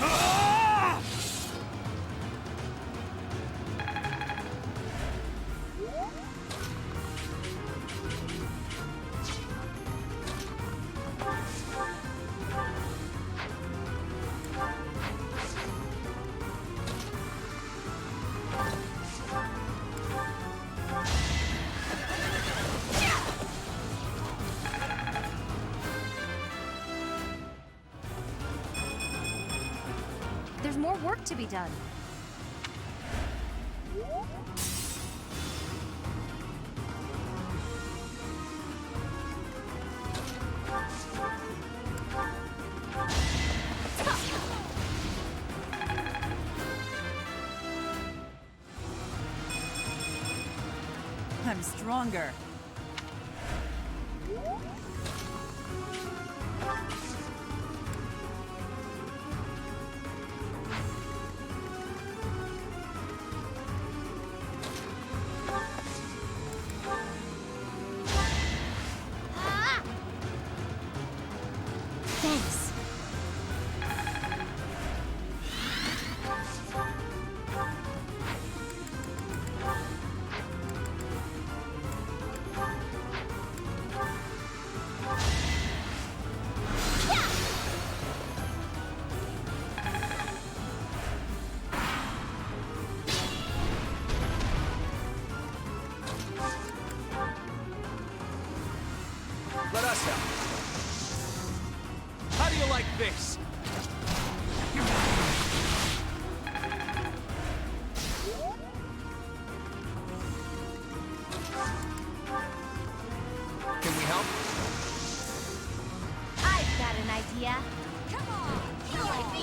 There's more work to be done. I'm stronger. Thanks. Let us help. How do you like this? Can we help? I've got an idea. Come on! You like me?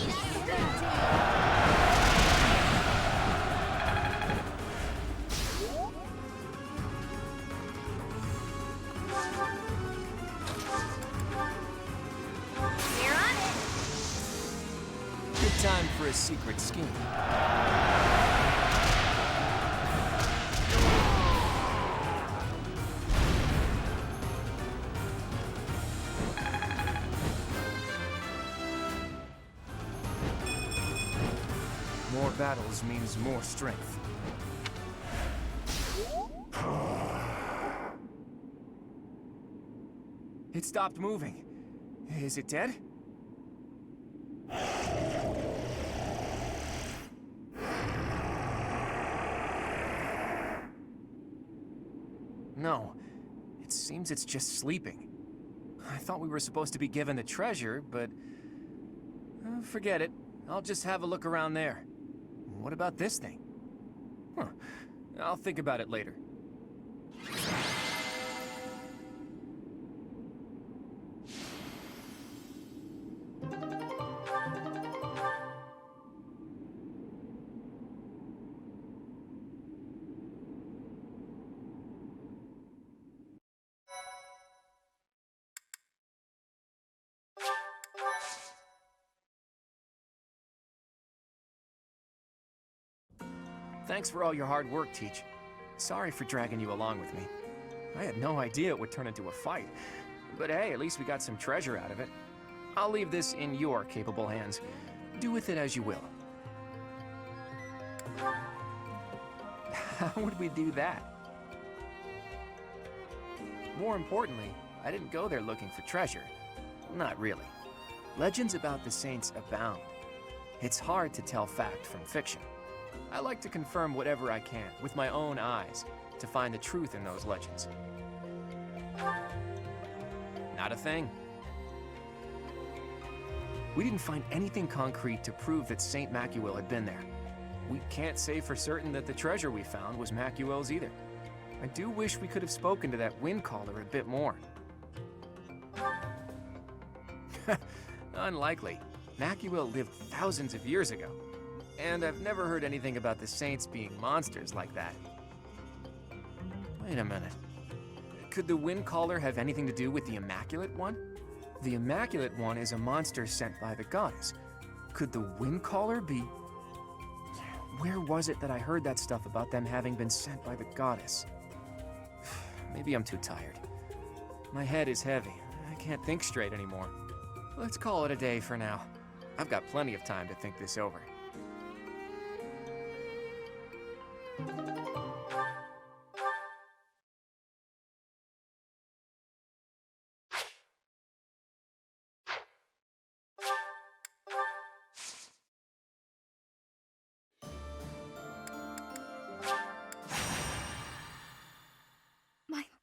We're on it! Good time for a secret scheme. More battles means more strength. It stopped moving. Is it dead? No. It seems it's just sleeping. I thought we were supposed to be given the treasure, but... forget it. I'll just have a look around there. What about this thing? Huh. I'll think about it later. Thanks for all your hard work, Teach. Sorry for dragging you along with me. I had no idea it would turn into a fight. But hey, at least we got some treasure out of it. I'll leave this in your capable hands. Do with it as you will. How would we do that? More importantly, I didn't go there looking for treasure. Not really. Legends about the saints abound. It's hard to tell fact from fiction. I like to confirm whatever I can with my own eyes to find the truth in those legends. Not a thing. We didn't find anything concrete to prove that Saint Macuil had been there. We can't say for certain that the treasure we found was Macuil's either. I do wish we could have spoken to that wind caller a bit more. Unlikely. Macuil lived thousands of years ago. And I've never heard anything about the saints being monsters like that. Wait a minute. Could the wind caller have anything to do with the Immaculate One? The Immaculate One is a monster sent by the goddess. Could the wind caller be... Where was it that I heard that stuff about them having been sent by the goddess? Maybe I'm too tired. My head is heavy. I can't think straight anymore. Let's call it a day for now. I've got plenty of time to think this over.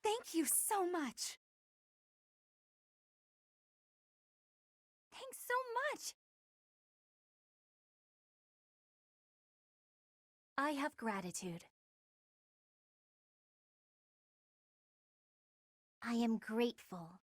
Thank you so much. Thanks so much. I have gratitude. I am grateful.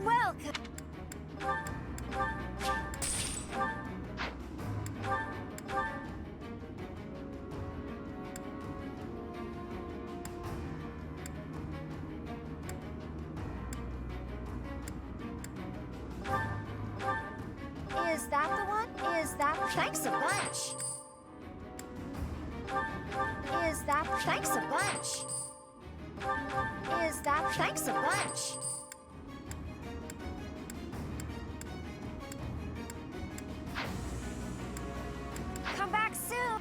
Welcome. Is that the one? Is that... Thanks a bunch. Is that... Thanks a bunch. Is that... Thanks a bunch. Come back soon.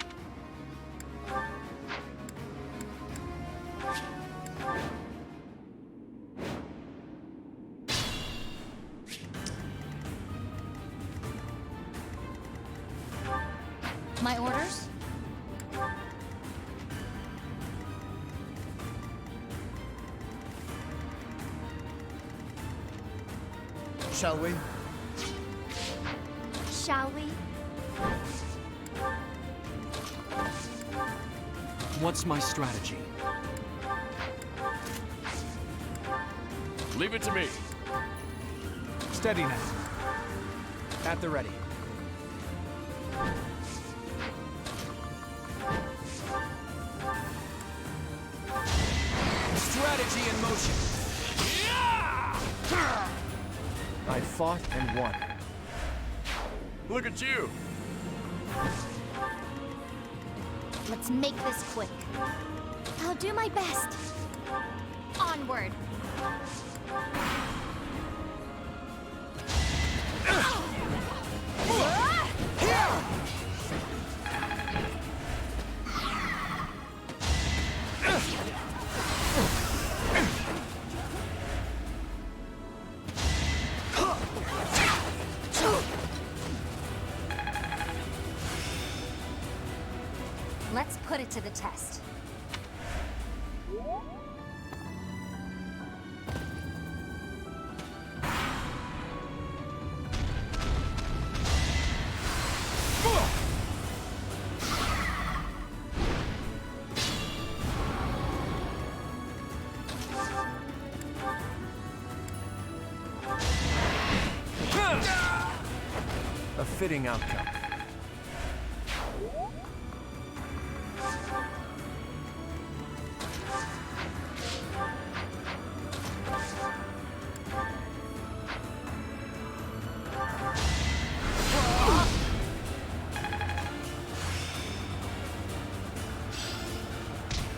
My orders? Shall we? Shall we? What's my strategy? Leave it to me. Steady now. At the ready. Strategy in motion. I fought and won. Look at you. Let's make this quick. I'll do my best. Onward. Let's put it to the test. fitting outcome.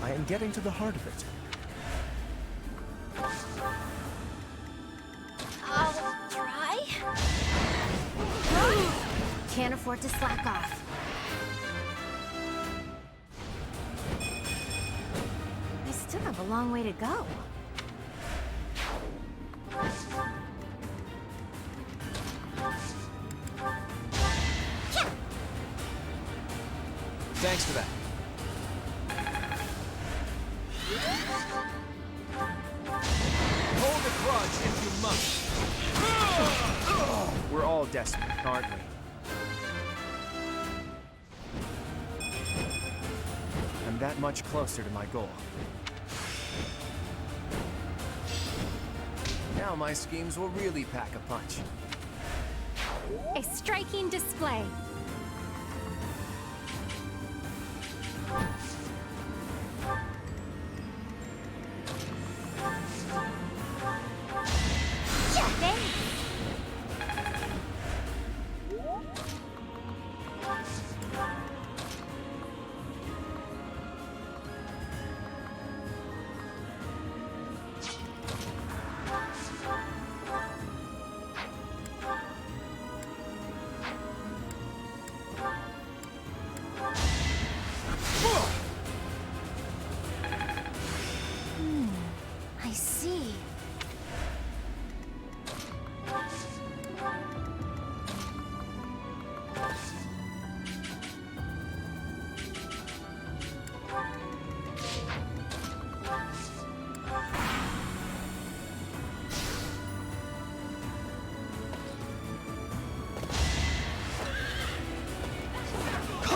I am getting to the heart of it. I'll try. Can't afford to slack off. I still have a long way to go. Thanks for that. Hold a grudge if you must. We're all desperate, aren't we? I'm that much closer to my goal. Now my schemes will really pack a punch. A striking display. I see.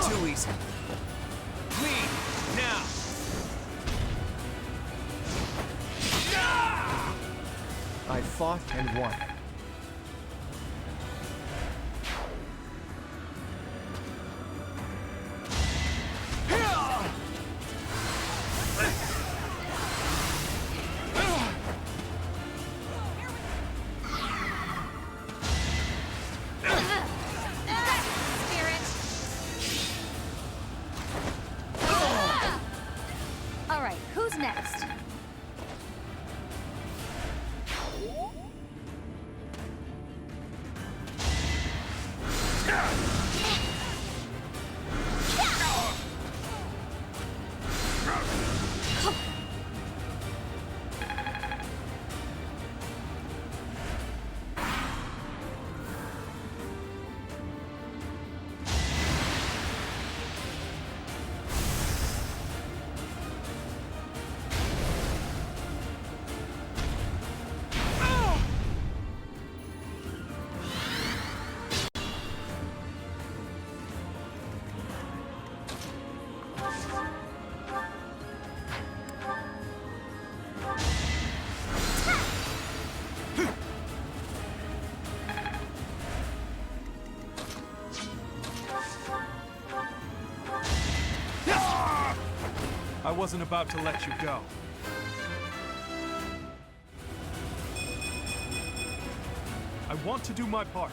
Too easy. Clean, now! I fought and won. All right, who's next? I wasn't about to let you go. I want to do my part.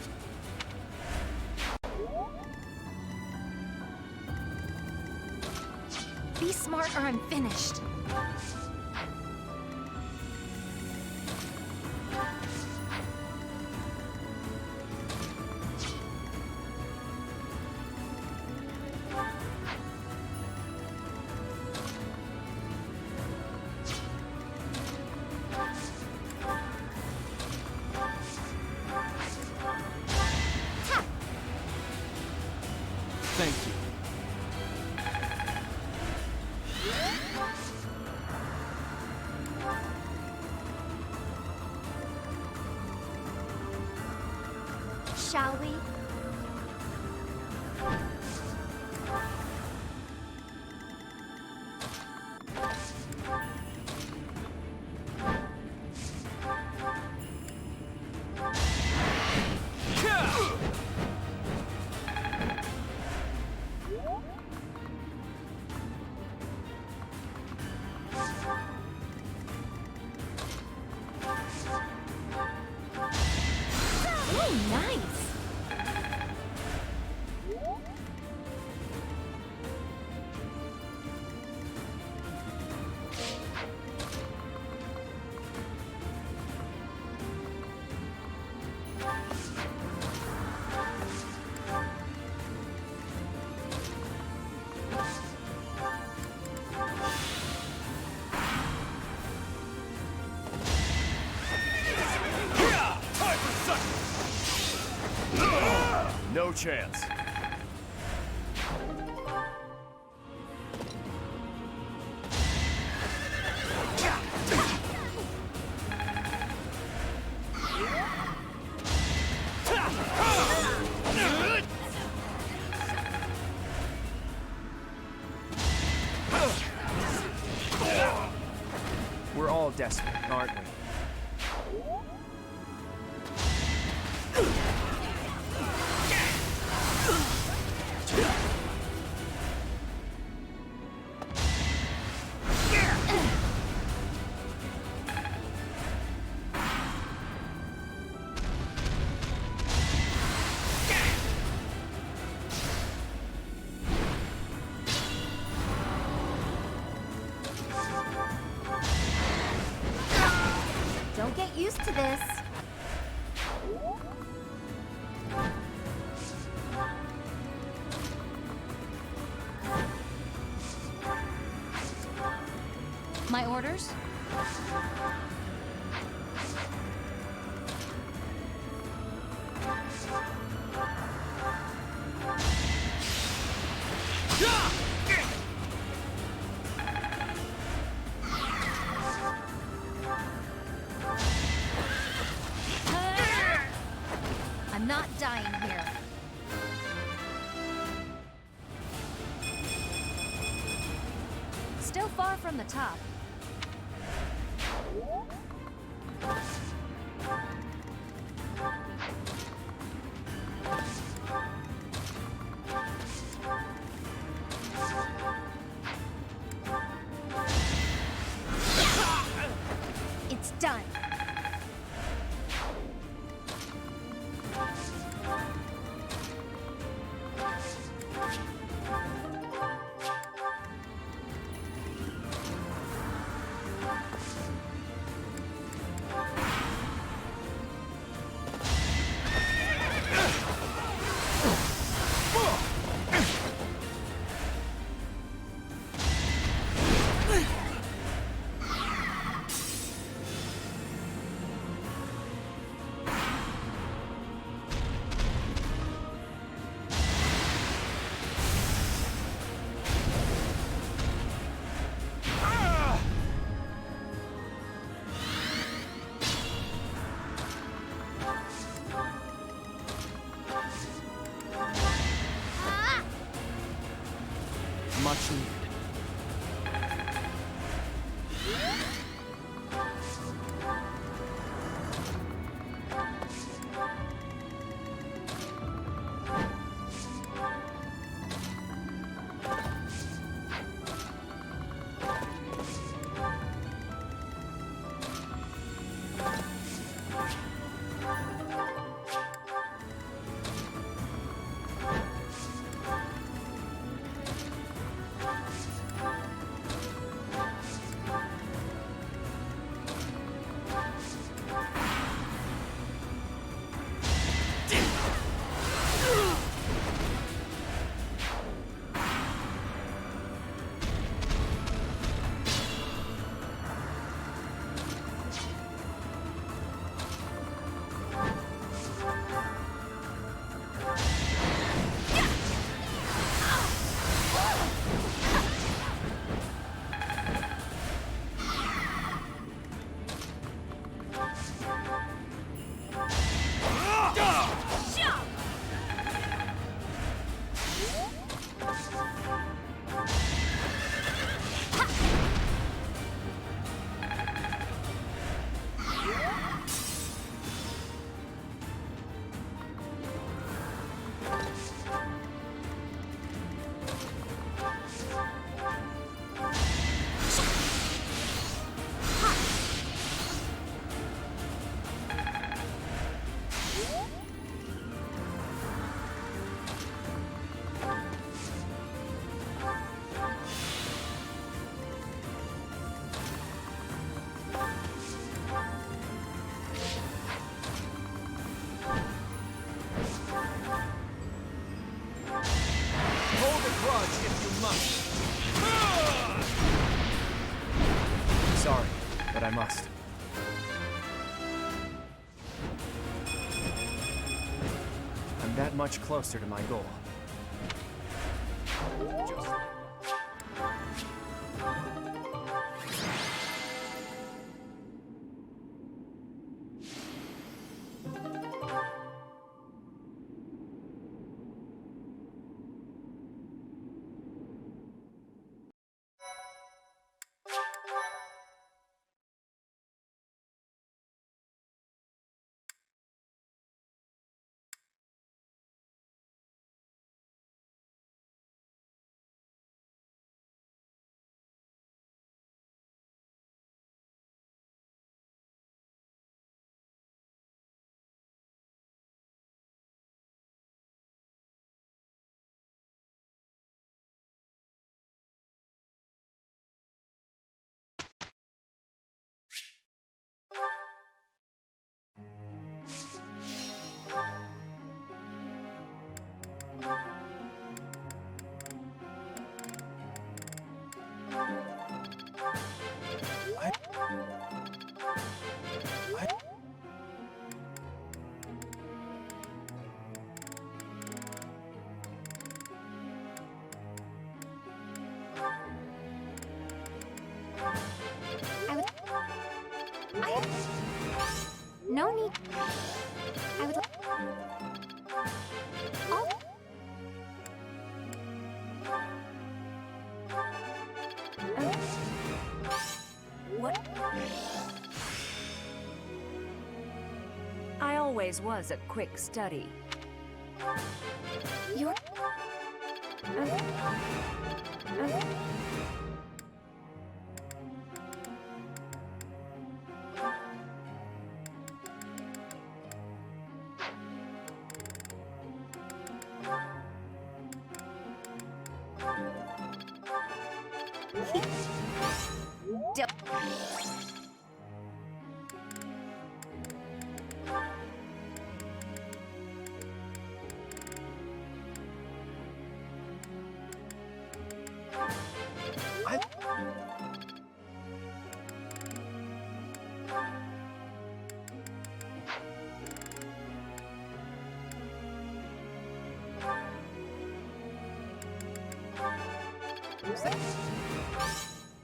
Be smart or I'm finished. Thank you. Shall we? chance. We're all desperate, aren't we? Don't get used to this. My orders? I'm not dying here. Still far from the top. It's done. Much needed. Sorry, but I must. I'm that much closer to my goal. No need. I would. Oh. What? I always was a quick study. You're.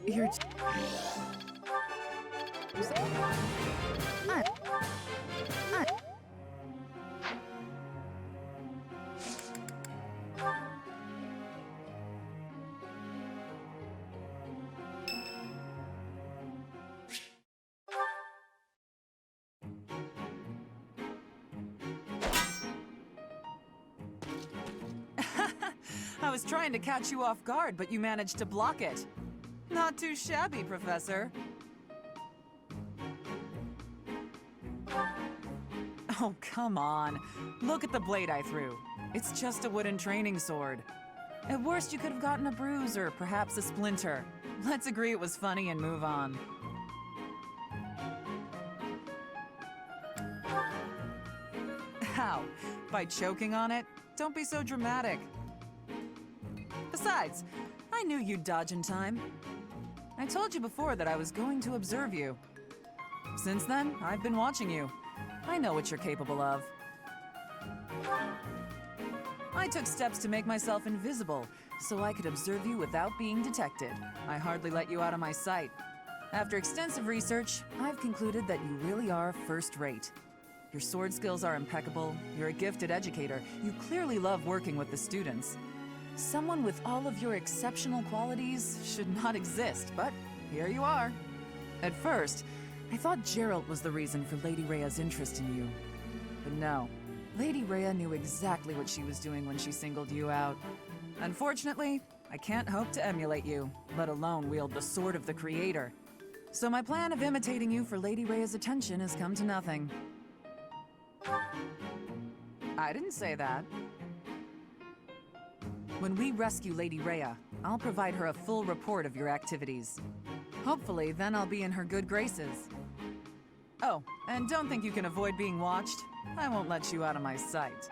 You're... I was trying to catch you off guard, but you managed to block it. Not too shabby, Professor. Oh, come on. Look at the blade I threw. It's just a wooden training sword. At worst, you could have gotten a bruise or perhaps a splinter. Let's agree it was funny and move on. How? By choking on it? Don't be so dramatic. Besides, I knew you'd dodge in time. I told you before that I was going to observe you. Since then, I've been watching you. I know what you're capable of. I took steps to make myself invisible, so I could observe you without being detected. I hardly let you out of my sight. After extensive research, I've concluded that you really are first-rate. Your sword skills are impeccable, you're a gifted educator, you clearly love working with the students. Someone with all of your exceptional qualities should not exist, but here you are. At first, I thought Geralt was the reason for Lady Rhea's interest in you. But no, Lady Rhea knew exactly what she was doing when she singled you out. Unfortunately, I can't hope to emulate you, let alone wield the sword of the Creator. So my plan of imitating you for Lady Rhea's attention has come to nothing. I didn't say that. When we rescue Lady Rhea, I'll provide her a full report of your activities. Hopefully, then I'll be in her good graces. Oh, and don't think you can avoid being watched. I won't let you out of my sight.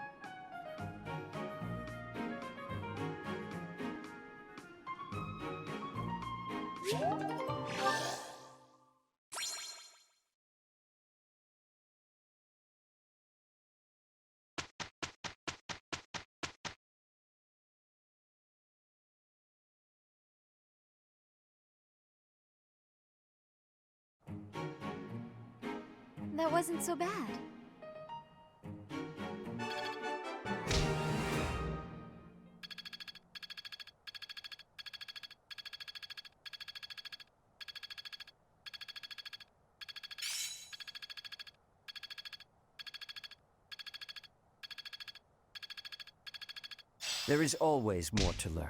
That wasn't so bad. There is always more to learn.